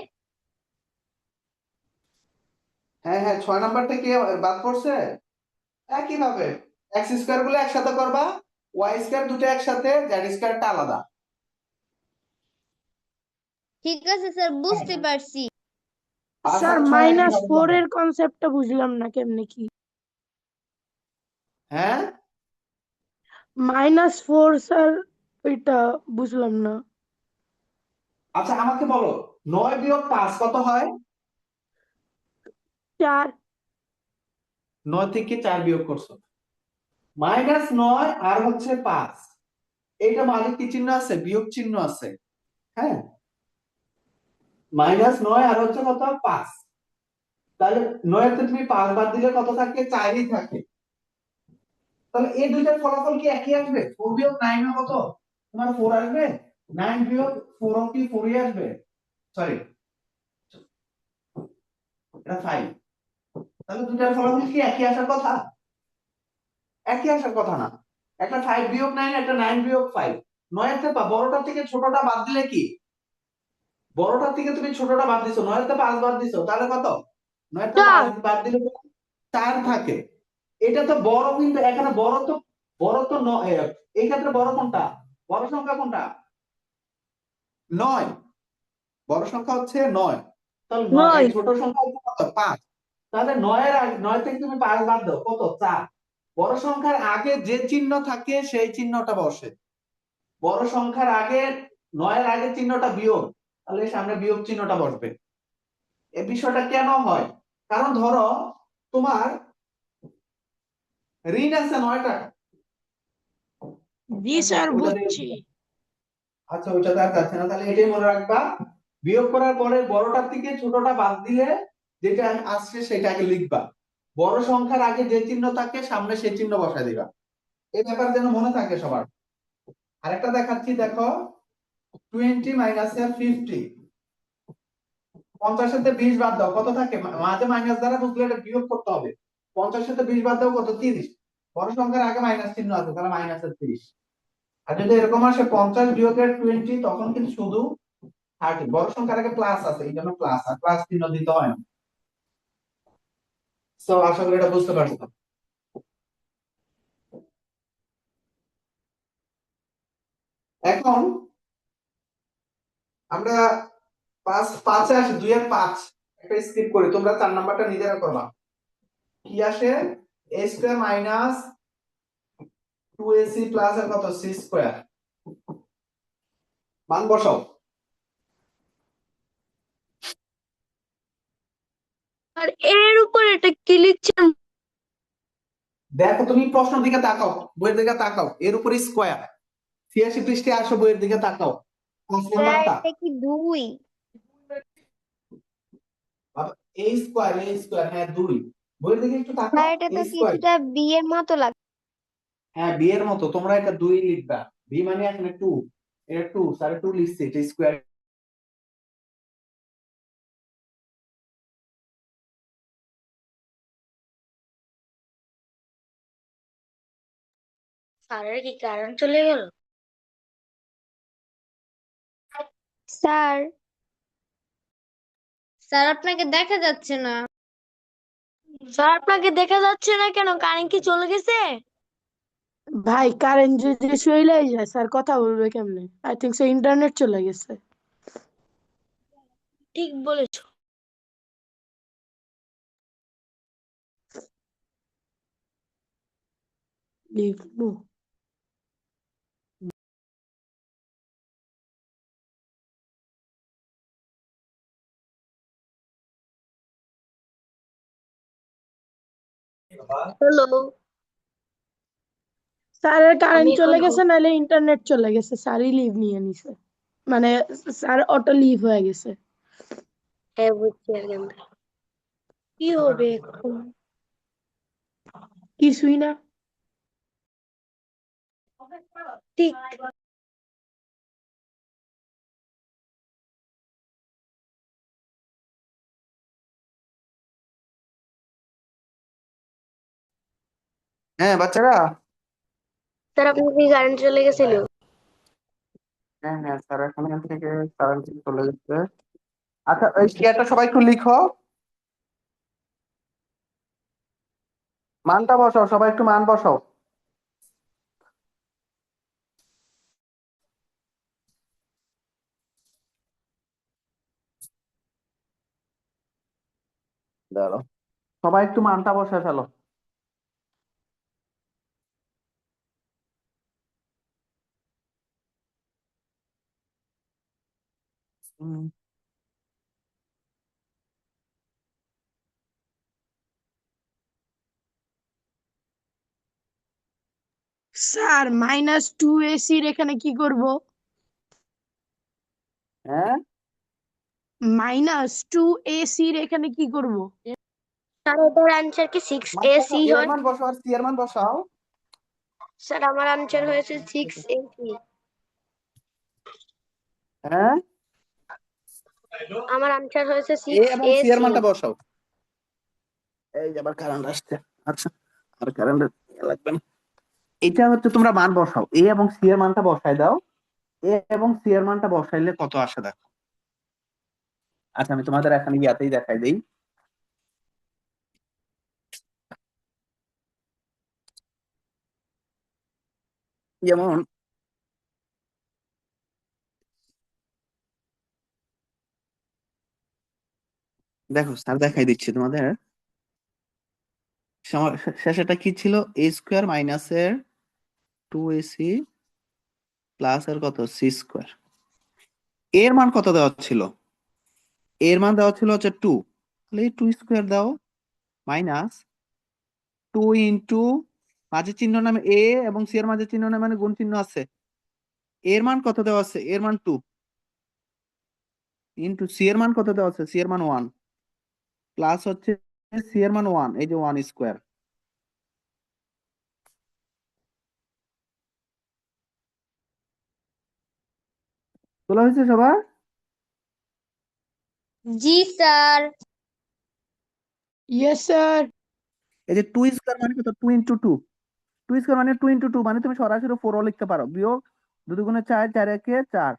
Speaker 1: হ্যাঁ হ্যাঁ, 6 নাম্বারটা কি বাদ পড়ছে? একই ভাবে এক্স স্কয়ার গুলো একসাথে করবা, ওয়াই স্কয়ার দুটো একসাথে, জেড স্কয়ারটা আলাদা।
Speaker 3: ঠিক আছে স্যার, বুঝতে পারছি।
Speaker 1: 5
Speaker 4: স্যার
Speaker 1: আর 6 একই ভাবে
Speaker 4: -4
Speaker 1: যাবে।
Speaker 4: এর কনসেপ্টটা বুঝলাম না কেমনে কি।
Speaker 1: হ্যাঁ,
Speaker 4: -4 স্যার ওইটা বুঝলাম না।
Speaker 1: আচ্ছা আমাকে বলো, 9 বিয়োগ 5 কত হয়?
Speaker 4: 4
Speaker 1: 9 থেকে 4 বিয়োগ করছো, -9 আর হচ্ছে 5, এইটা মাঝে কি চিহ্ন আছে? বিয়োগ চিহ্ন আছে। হ্যাঁ, -9 আর হচ্ছে কত? 5। তাহলে 9 এর থেকে তুমি 5 বাদ দিলে কত থাকে? 4ই থাকে। তাহলে এই দুইটার ফলাফল কি একই আসবে? 4 বিয়োগ 9 এ কত? তোমার 4 আসবে। 9 বিয়োগ 4 ও কি 4ই আসবে? সরি, এটা 5। তাহলে দুইটার ফলাফল কি একই আসার কথা? একই আসার কথা না। একটা 5 বিয়োগ 9, একটা 9 বিয়োগ 5। 9 এর থেকে বড়টা থেকে ছোটটা বাদ দিলে কি? বড়টা থেকে তুমি ছোটটা বাদ দিছো, 9 এর থেকে 5 বাদ দিছো, তাহলে কত? 9 এর থেকে
Speaker 4: 4
Speaker 1: 5 বাদ দিলে 4 থাকে। এটা তো বড়, কিন্তু এখানে বড় তো এই ক্ষেত্রে বড় কোনটা? বড় সংখ্যা কোনটা? 9। বড় সংখ্যা হচ্ছে 9। তাহলে 9 এই
Speaker 4: 9
Speaker 1: ছোট সংখ্যা হচ্ছে কত? 5। তাহলে 9 এর আগে 9 থেকে তুমি 5 বাদ দাও, কত? 4। বড় সংখ্যার আগে যে চিহ্ন থাকে সেই চিহ্নটা বসে। বড় সংখ্যার আগে 9 এর আগে চিহ্নটা বিয়োগ, তাহলে সামনে বিয়োগ চিহ্নটা বসবে। এই বিষয়টা কেন হয়? কারণ ধরো তোমার ঋণ আছে 9 টাকা।
Speaker 4: জি
Speaker 1: আচ্ছা
Speaker 4: স্যার
Speaker 1: ওটা দিয়ে,
Speaker 4: বুঝছি।
Speaker 1: আচ্ছা ওইটা তো আর যাচ্ছে না, তাহলে এটাই মনে রাখবা। বিয়োগ করার পরে বড়টার থেকে ছোটটা বাদ দিলে যেটা আসছে সেটা আগে লিখবা। বড় সংখ্যার আগে যে চিহ্ন থাকে সামনে সেই চিহ্ন বসায় দিবা। এই ব্যাপার যেন মনে থাকে সবার। আরেকটা দেখাচ্ছি দেখো, 20 মাইনাসের 50। 50 সাথে 20 বাদ দাও, কত থাকে? মাঝে মাইনাস দ্বারা বুঝলে এটা বিয়োগ করতে হবে। 50 সাথে 20 বাদ দাও, কত? 30। বড় সংখ্যার আগে মাইনাস চিহ্ন আছে, তাহলে মাইনাসের 30। আর যদি এরকম আসে 50 বিয়োগের 20, তখন কিন্তু শুধু 30। বড় সংখ্যার আগে প্লাস আছে, এই জন্য প্লাস, আর প্লাস চিহ্ন দিতে হয় না। তো আশা করি এটা বুঝতে পারছো। এখন আমরা 5 আসে, 2 এর 5 একটা স্কিপ করি, তোমরা 4 নাম্বারটা নিজেরা করবা। কি আসে? a square minus 2ac plus এর কত? c square. মান বসাও।
Speaker 4: আর এর উপর এটা কি লিখছেন?
Speaker 1: দেখো তুমি প্রশ্নের দিকে তাকাও, বইয়ের দিকে তাকাও, এর উপরে স্কোয়ার। 86 পৃষ্ঠে আসো, বইয়ের দিকে তাকাও, 5
Speaker 2: স্যার
Speaker 1: নাম্বারটা।
Speaker 2: এটা কি 2?
Speaker 1: এ স্কোয়ার, এ স্কোয়ার, হ্যাঁ 2। বইয়ের দিকে একটু তাকাও,
Speaker 2: স্যার এটা
Speaker 1: এ
Speaker 2: তো
Speaker 1: স্কোয়ার।
Speaker 2: কিছুটা বি এর মতো লাগে।
Speaker 1: হ্যাঁ বি এর মতো, তোমরা এটা 2 লিখবা। বি মানে এখানে 2, এটা 2, স্যার 2 লিখছে, এটা স্কোয়ার।
Speaker 4: স্যারের কি কারেন্ট চলে গেল?
Speaker 2: স্যার
Speaker 3: স্যার আপনাকে দেখা যাচ্ছে না।
Speaker 4: স্যার আপনাকে দেখা যাচ্ছে না কেন? কারেন্ট কি চলে গেছে?
Speaker 5: ভাই কারেন্ট যদি চলে যায় স্যার কথা বলবে কেমনে? আই থিঙ্ক সো ইন্টারনেট চলে গেছে।
Speaker 4: ঠিক বলেছো।
Speaker 5: Leave no.
Speaker 4: হ্যালো,
Speaker 5: স্যারের
Speaker 4: আমি
Speaker 5: কারেন্ট
Speaker 4: এখন
Speaker 5: চলে গেছে নাহলে ইন্টারনেট চলে গেছে, স্যারই লিভ নিয়ে নিছে। মানে স্যার অটো লিভ হয়ে গেছে।
Speaker 4: হ্যাঁ বুঝছি এখন। কি হবে এখন?
Speaker 5: কিছুই না।
Speaker 4: ঠিক।
Speaker 1: হ্যাঁ বাচ্চারা।
Speaker 4: স্যার আপনার কি কারেন্ট চলে গেছিল?
Speaker 1: হ্যাঁ হ্যাঁ স্যার, এখান থেকে কারেন্ট চলে যাচ্ছে। আচ্ছা এই শেয়ারটা সবাই একটু লিখো, মানটা বসাও, সবাই একটু মান বসাও। দাঁড়াও, সবাই একটু মানটা বসায় ফেলো। হুম,
Speaker 5: স্যার -2 AC এখানে কি করব?
Speaker 1: হ্যাঁ
Speaker 5: -2 AC এখানে কি করব?
Speaker 4: স্যার ওটার আনসার কি সিক্স
Speaker 1: মান
Speaker 4: এ
Speaker 1: বসাও,
Speaker 4: সি
Speaker 1: এর
Speaker 4: হয়?
Speaker 1: মান বসাও আর সি এর মান বসাও।
Speaker 4: স্যার আমার আনসার হয়েছে 6 AC।
Speaker 1: হ্যাঁ
Speaker 4: আমার আনসার হয়েছে
Speaker 1: এ
Speaker 4: সিক্স
Speaker 1: এবং
Speaker 4: এ
Speaker 1: সি এর
Speaker 4: সি
Speaker 1: মানটা বসাও। এই যে আবার কারেন্ট আসছে। আচ্ছা, আর কারেন্ট লাগবে না। এটা হচ্ছে তোমরা মান বসাও, এ এবং সি এর মানটা বসাই দাও। এ এবং সি এর মানটা বসাইলে কত আসে দেখো। আচ্ছা আমি তোমাদের এখানে ইয়াতেই দেখাই দেই। যেমন দেখো স্যার দেখাই দিচ্ছি তোমাদের। শেষেটা কি ছিল? এ স্কোয়ার মাইনাস এর 2 AC প্লাস এর কত সি স্কোয়ার। এর মান কত দেওয়া ছিল? এর মান দেওয়া ছিল হচ্ছে 2, তাহলে এই 2 স্কোয়ার দাও মাইনাস 2 ইন্টু মাঝে চিহ্ন নামে এ এবং সি এর মাঝে চিহ্ন নামে মানে গুণ চিহ্ন আছে। এর মান কত দেওয়া আছে? এর মান 2 ইন্টু সি এর মান কত দেওয়া আছে? সি এর মান 1 প্লাস হচ্ছে সি এর মান 1, এই যে 1 স্কোয়ার। তোলা হয়েছে সবার?
Speaker 3: জি স্যার।
Speaker 5: Yes sir.
Speaker 1: এই যে 2 স্কোয়ার মানে কত? 2 ইন্টু 2। 2 স্কোয়ার মানে 2 ইন্টু 2, মানে তুমি সরাসরি 4 ও লিখতে পারো। বিয়োগ 2 দুগুণে 4, 4 একে 4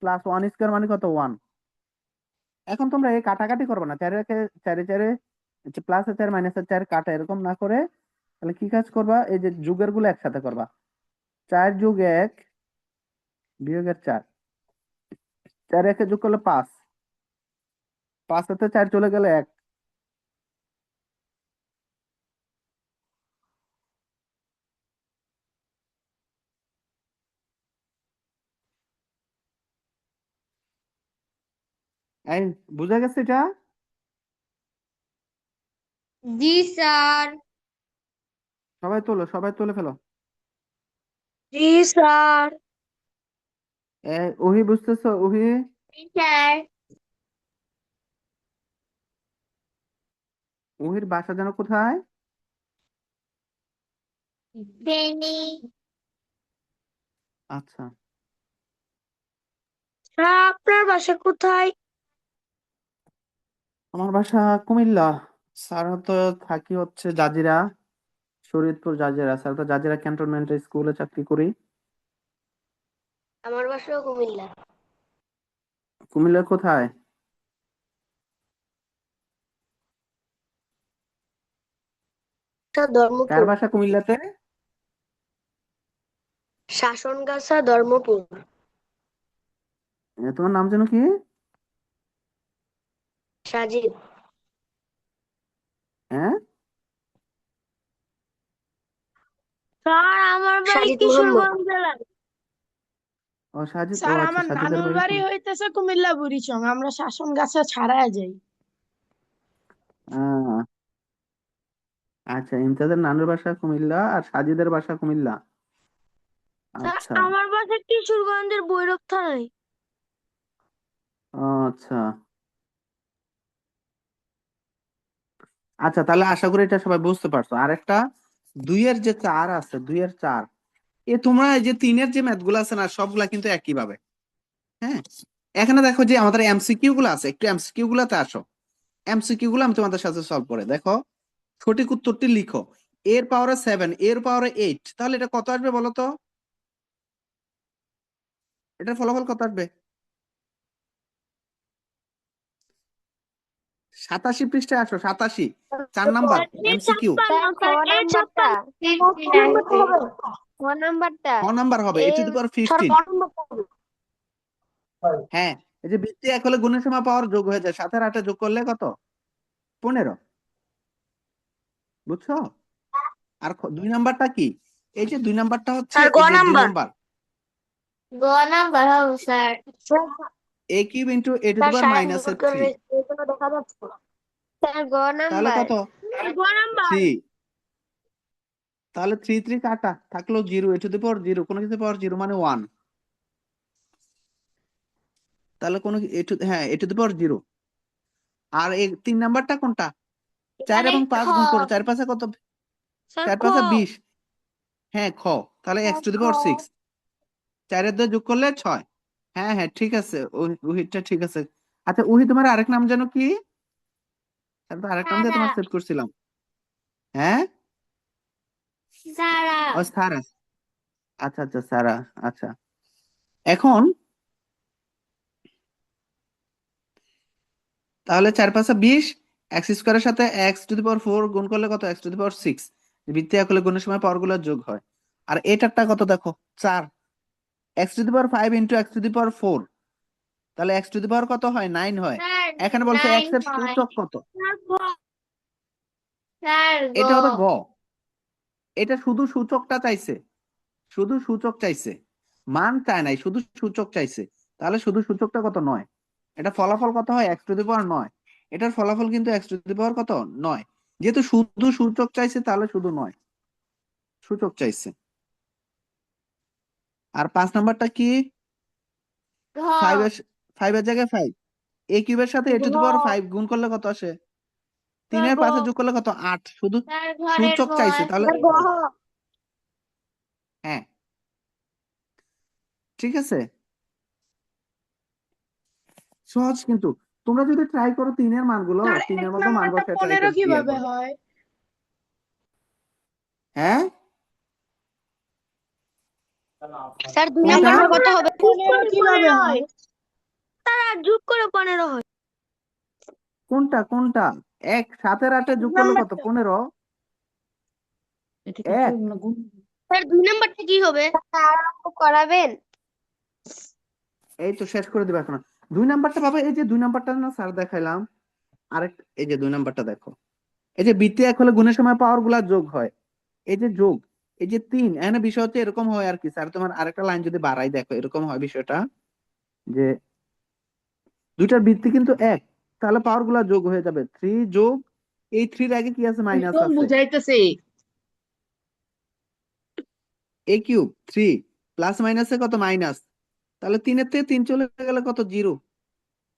Speaker 1: প্লাস 1 স্কোয়ার মানে কত? 1। এখন তোমরা এই কাটাকাটি করবে না, 4 একে 4 4 প্লাস 4 মাইনাস 4 কাটা এরকম না করে, তাহলে কি কাজ করবা? এই যে যুগের গুলো একসাথে করবা। 4 যোগ 1 বিয়োগের 4, 4 একে যোগ করলে 5, 5 হাতে 4 চলে গেলে 1। এই বুঝা গেছে এটা?
Speaker 3: জি স্যার।
Speaker 1: সবাই তুলে ফেলো।
Speaker 4: জি স্যার।
Speaker 1: ওহি বুঝতেছো? ওহি,
Speaker 3: স্যার।
Speaker 1: ওহির বাসা যেন কোথায়?
Speaker 3: ফেনী।
Speaker 1: আচ্ছা,
Speaker 4: স্যার আপনার বাসা কোথায়?
Speaker 1: আমার বাসা কুমিল্লা। স্যার তো থাকি হচ্ছে জাজিরা, শরীয়তপুর জাজিরা। স্যার তো জাজিরা ক্যান্টনমেন্ট স্কুলে চাকরি করি।
Speaker 4: আমার বাসাও কুমিল্লা।
Speaker 1: কুমিল্লার কোথায়?
Speaker 4: স্যার
Speaker 1: কার
Speaker 4: ধর্মপুর।
Speaker 1: বাসা কুমিল্লাতে?
Speaker 4: শাসনগাছা ধর্মপুর।
Speaker 1: তোমার নাম যেন কি?
Speaker 4: সাজিদ।
Speaker 1: হ্যাঁ,
Speaker 4: স্যার আমার বাড়ি
Speaker 5: সাজিদ মোহাম্মদ।
Speaker 4: কিশোরগঞ্জ জেলায়।
Speaker 1: ও সাজিদ, ও
Speaker 5: স্যার
Speaker 1: আচ্ছা,
Speaker 5: আমার
Speaker 1: সাজিদের
Speaker 5: নানুর
Speaker 1: বাড়ি
Speaker 5: বাড়ি হইতেছে কুমিল্লা বুড়িচং, আমরা শাসনগাছা ছাড়ায় যাই।
Speaker 1: আহ, আচ্ছা, ইমতাজের নানুর বাসা কুমিল্লা আর সাজিদের বাসা কুমিল্লা।
Speaker 4: স্যার
Speaker 1: আচ্ছা,
Speaker 4: আমার বাসা কিশোরগঞ্জের ভৈরব থানায়।
Speaker 1: আচ্ছা, আচ্ছা, তাহলে আশা করি এটা সবাই বুঝতে পারছো। আর একটা 2-এর যে 4 আছে, 2-এর 4, তোমরা এই যে 3-এর যে ম্যাথ গুলো আছে না, সবগুলা কিন্তু একই ভাবে। হ্যাঁ, এখানে দেখো যে আমাদের এমসিকিউ গুলো আছে, একটু এমসিকিউ গুলাতে আসো। এমসিকিউ গুলো আমি তোমাদের সাথে সলভ করে দেখো। সঠিক উত্তরটি লিখো। এর পাওয়ারে 7, এর পাওয়ারে 8, তাহলে এটা কত আসবে বলো তো? এটার ফলাফল কত আসবে? 87 পৃষ্ঠায় আসো, 87, 4 নাম্বার এমসিকিউ।
Speaker 2: স্যার খ নাম্বারটা, খ নাম্বারটা
Speaker 1: ক নাম্বার হবে?
Speaker 2: এ
Speaker 1: এ টু দি পাওয়ার
Speaker 4: স্যার
Speaker 1: 15।
Speaker 4: কত নম্বর হবে?
Speaker 1: হ্যাঁ, এই যে বৃত্তি এক হলে গুণের সময় পাওয়ার যোগ হয়ে যায়, 7 আর 8 যোগ করলে কত? 15। বুঝছো? আর 2 নাম্বারটা কি? এই যে 2 নাম্বারটা হচ্ছে
Speaker 4: স্যার গ
Speaker 1: এই যে 2
Speaker 4: নাম্বার।
Speaker 1: নাম্বার,
Speaker 3: গ নাম্বার হবে sir.
Speaker 1: a cube into a to the
Speaker 4: sir
Speaker 1: পাওয়ার
Speaker 4: সাহেব
Speaker 1: মাইনাস
Speaker 4: মিউট
Speaker 1: 3।
Speaker 4: করে এখানে দেখা যাচ্ছে।
Speaker 2: স্যার গ
Speaker 1: তাহলে
Speaker 2: নাম্বার।
Speaker 1: কত?
Speaker 4: স্যার গ নাম্বার।
Speaker 1: 3। তাহলে 3 3 কাটা থাকলো 0, a টু দি পাওয়ার 0, কোনো কিছু পাওয়ার 0 মানে 1। তাহলে কোনো হ্যাঁ, a টু দি পাওয়ার 0। আর এই 3 নাম্বারটা কোনটা? 4
Speaker 3: তাহলে
Speaker 1: এবং
Speaker 3: খ।
Speaker 1: 5 গুণ করো, 4 5 কত?
Speaker 4: স্যার
Speaker 1: 4
Speaker 4: খ।
Speaker 1: 5 20। হ্যাঁ, খ। তাহলে x টু দি
Speaker 3: খ।
Speaker 1: পাওয়ার 6, 4 এর 2 যোগ করলে 6। হ্যাঁ, হ্যাঁ, ঠিক আছে, উহিটা ঠিক আছে। আচ্ছা, উহি তোমার আরেক নাম যেন কি? আমি তো আরেক নাম দিয়ে
Speaker 3: সারা।
Speaker 1: তোমার সেভ করছিলাম। হ্যাঁ,
Speaker 3: সারা।
Speaker 1: ও সারা। আচ্ছা, আচ্ছা, সারা। আচ্ছা, এখন তাহলে 4 5 20, এক্স স্কোয়ারের সাথে এক্স টু দি পাওয়ার 4 গুণ করলে কত? এক্স টু দি পাওয়ার 6। বৃত্তি এক হলে গুণের সময় পাওয়ার গুলো যোগ হয়। আর এটারটা কত দেখো? 4, x to the power 5 into x to the power 4, তাহলে এক্স টু দি পাওয়ার কত হয়? 9 হয়।
Speaker 3: স্যার
Speaker 1: এখানে বলছে
Speaker 3: 9
Speaker 1: এক্স এর
Speaker 3: হয়।
Speaker 1: সূচক কত?
Speaker 4: স্যার গ।
Speaker 3: স্যার গ।
Speaker 1: এটা হবে গ। এটা শুধু সূচকটা চাইছে, শুধু সূচক চাইছে, মান চায় নাই, শুধু সূচক চাইছে। তাহলে শুধু সূচকটা কত? 9। এটা ফলাফল কত হয়? X to the power 9। এটার ফলাফল কিন্তু এক্স টু দি পাওয়ার কত? 9। যেহেতু শুধু সূচক চাইছে তাহলে শুধু 9 সূচক চাইছে। আর 5 নাম্বারটা কি?
Speaker 3: ঘ।
Speaker 1: 5 এর 5 এর জায়গায় 5, a কিউবের সাথে a
Speaker 4: ঘ।
Speaker 1: টু দি পাওয়ার 5 গুণ করলে কত আসে? 3
Speaker 4: স্যার
Speaker 1: এর
Speaker 4: গ।
Speaker 1: 5 যোগ করলে কত? 8। শুধু
Speaker 3: স্যার ঘরের
Speaker 1: সূচক
Speaker 3: ঘ
Speaker 1: চাইছে, তাহলে
Speaker 3: আছে।
Speaker 4: স্যার গ।
Speaker 1: হ্যাঁ, ঠিক আছে, সহজ কিন্তু। তোমরা যদি ট্রাই করো 3-এর মানগুলো,
Speaker 5: স্যার
Speaker 1: 3-এর
Speaker 5: এক
Speaker 1: মধ্যে মান
Speaker 5: নাম্বারটা
Speaker 1: বসায় ট্রাই
Speaker 5: 15
Speaker 1: করে দিয়ে
Speaker 5: কিভাবে
Speaker 1: করো।
Speaker 5: হয়?
Speaker 1: হ্যাঁ,
Speaker 4: স্যার 2
Speaker 1: কোনটা?
Speaker 4: নাম্বারটা কত হবে?
Speaker 5: 15 কিভাবে হয়?
Speaker 4: স্যার আর যোগ করে 15 হয়।
Speaker 1: কোনটা কোনটা? 1 7 আর 8 যোগ করলে কত? 15। এক,
Speaker 3: স্যার 2 নাম্বারটা কি হবে?
Speaker 2: আর অঙ্ক করাবেন?
Speaker 1: এই তো শেষ করে দিবা এখন। 2 নাম্বারটা পাবে, এই যে 2 নাম্বারটা না স্যার দেখাইলাম। আরেক, এই যে 2 নাম্বারটা দেখো। এই যে বৃত্তি এক হলে গুণের সময় পাওয়ার গুলা যোগ হয়, এই যে যোগ, এই যে 3। এখানে বিষয় হচ্ছে এরকম হয় আর কি স্যার, তোমার আরেকটা লাইন যদি বাড়াই দেখো, এরকম হয় বিষয়টা যে দুইটার বৃত্তি কিন্তু এক, তাহলে পাওয়ার গুলা যোগ হয়ে যাবে। 3 যোগ
Speaker 6: এই 3 এর আগে কি আছে? মাইনাস
Speaker 5: তো
Speaker 6: আছে।
Speaker 5: বুঝাইতেছে
Speaker 6: a কিউব 3 প্লাস মাইনাসে কত? মাইনাস। তাহলে 3 এর থেকে 3 চলে গেলে কত? 0।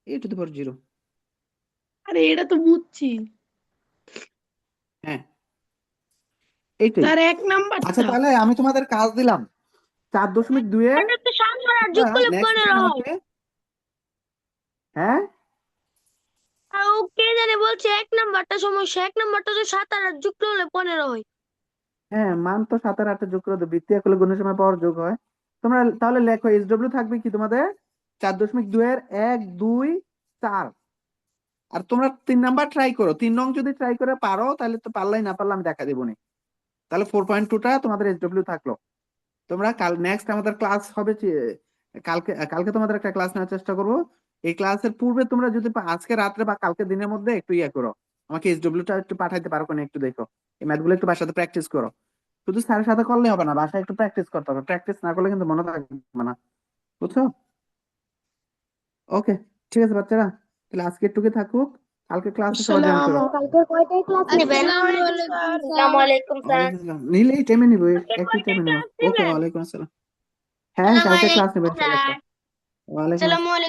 Speaker 6: a টু দি পাওয়ার 0।
Speaker 5: আরে এটা তো বুঝছি
Speaker 6: হ্যাঁ, এইটাই।
Speaker 5: স্যার এক
Speaker 6: আচ্ছা,
Speaker 5: নাম্বারটা
Speaker 6: তাহলে আমি তোমাদের কাজ দিলাম 4.2 এর
Speaker 4: এটা তো 7 আর যোগ করলে
Speaker 6: নেক্সট
Speaker 4: 15
Speaker 6: দিন
Speaker 4: হয়।
Speaker 6: আমাকে, হ্যাঁ
Speaker 4: আর ও কে জানে বলছে 1 নাম্বারটা সমস্যা, 1 নাম্বারটা তো 7 আর 8 যোগ করলে 15 হয়।
Speaker 6: হ্যাঁ, মান তো 7 আর 8 যোগ করে দেবো, বৃত্তি একলে গুণের সময় পাওয়ার যোগ হয়। তোমরা তাহলে লেখো SW থাকবে কি তোমাদের 4.2 এর 1 2 4। আর তোমরা 3 নাম্বার ট্রাই করো, 3 নং যদি ট্রাই করে পারো তাহলে তো, পারলাই না পারলে আমি দেখা দেবো না। তাহলে 4.2টা তোমাদের SW থাকলো। তোমরা কাল নেক্সট আমাদের ক্লাস হবে কালকে, কালকে তোমাদের একটা ক্লাস নেওয়ার চেষ্টা করবো। এই ক্লাসের পূর্বে তোমরা যদি আজকে রাত্রে বা কালকে দিনের মধ্যে একটু ইয়ে করো, আমাকে SW টা একটু পাঠাইতে পারো কোন, একটু দেখো। এই ম্যাথ গুলো একটু বাসাতে প্র্যাকটিস করো। শুধু স্যারের সাথে করলে হবে না, বাসায় একটু প্র্যাকটিস করতে হবে। প্র্যাকটিস না করলে কিন্তু মনে থাকবে না, বুঝছো? ওকে, ঠিক আছে বাচ্চারা, তাহলে আজকে একটুকে থাকুক, কালকে ক্লাসে সবাই জয়েন করো।
Speaker 2: কালকে কয়টায় ক্লাস নেবেন?
Speaker 3: আসসালামু আলাইকুম স্যার।
Speaker 4: আসসালামু আলাইকুম স্যার।
Speaker 6: ওয়ালাইকুম আসসালাম। নিলে এই টাইমে নিবো, একই
Speaker 4: কয়টায়
Speaker 6: টাইমে নিবো।
Speaker 4: ক্লাস
Speaker 6: ওকে,
Speaker 4: নেবেন?
Speaker 6: ওয়ালাইকুম আসসালাম। হ্যাঁ, কালকে ক্লাস নেবেন সবাই একটা।
Speaker 4: স্যার।
Speaker 6: ওয়ালাইকুম আসসালাম।
Speaker 4: আসসালামু আলাইকুম।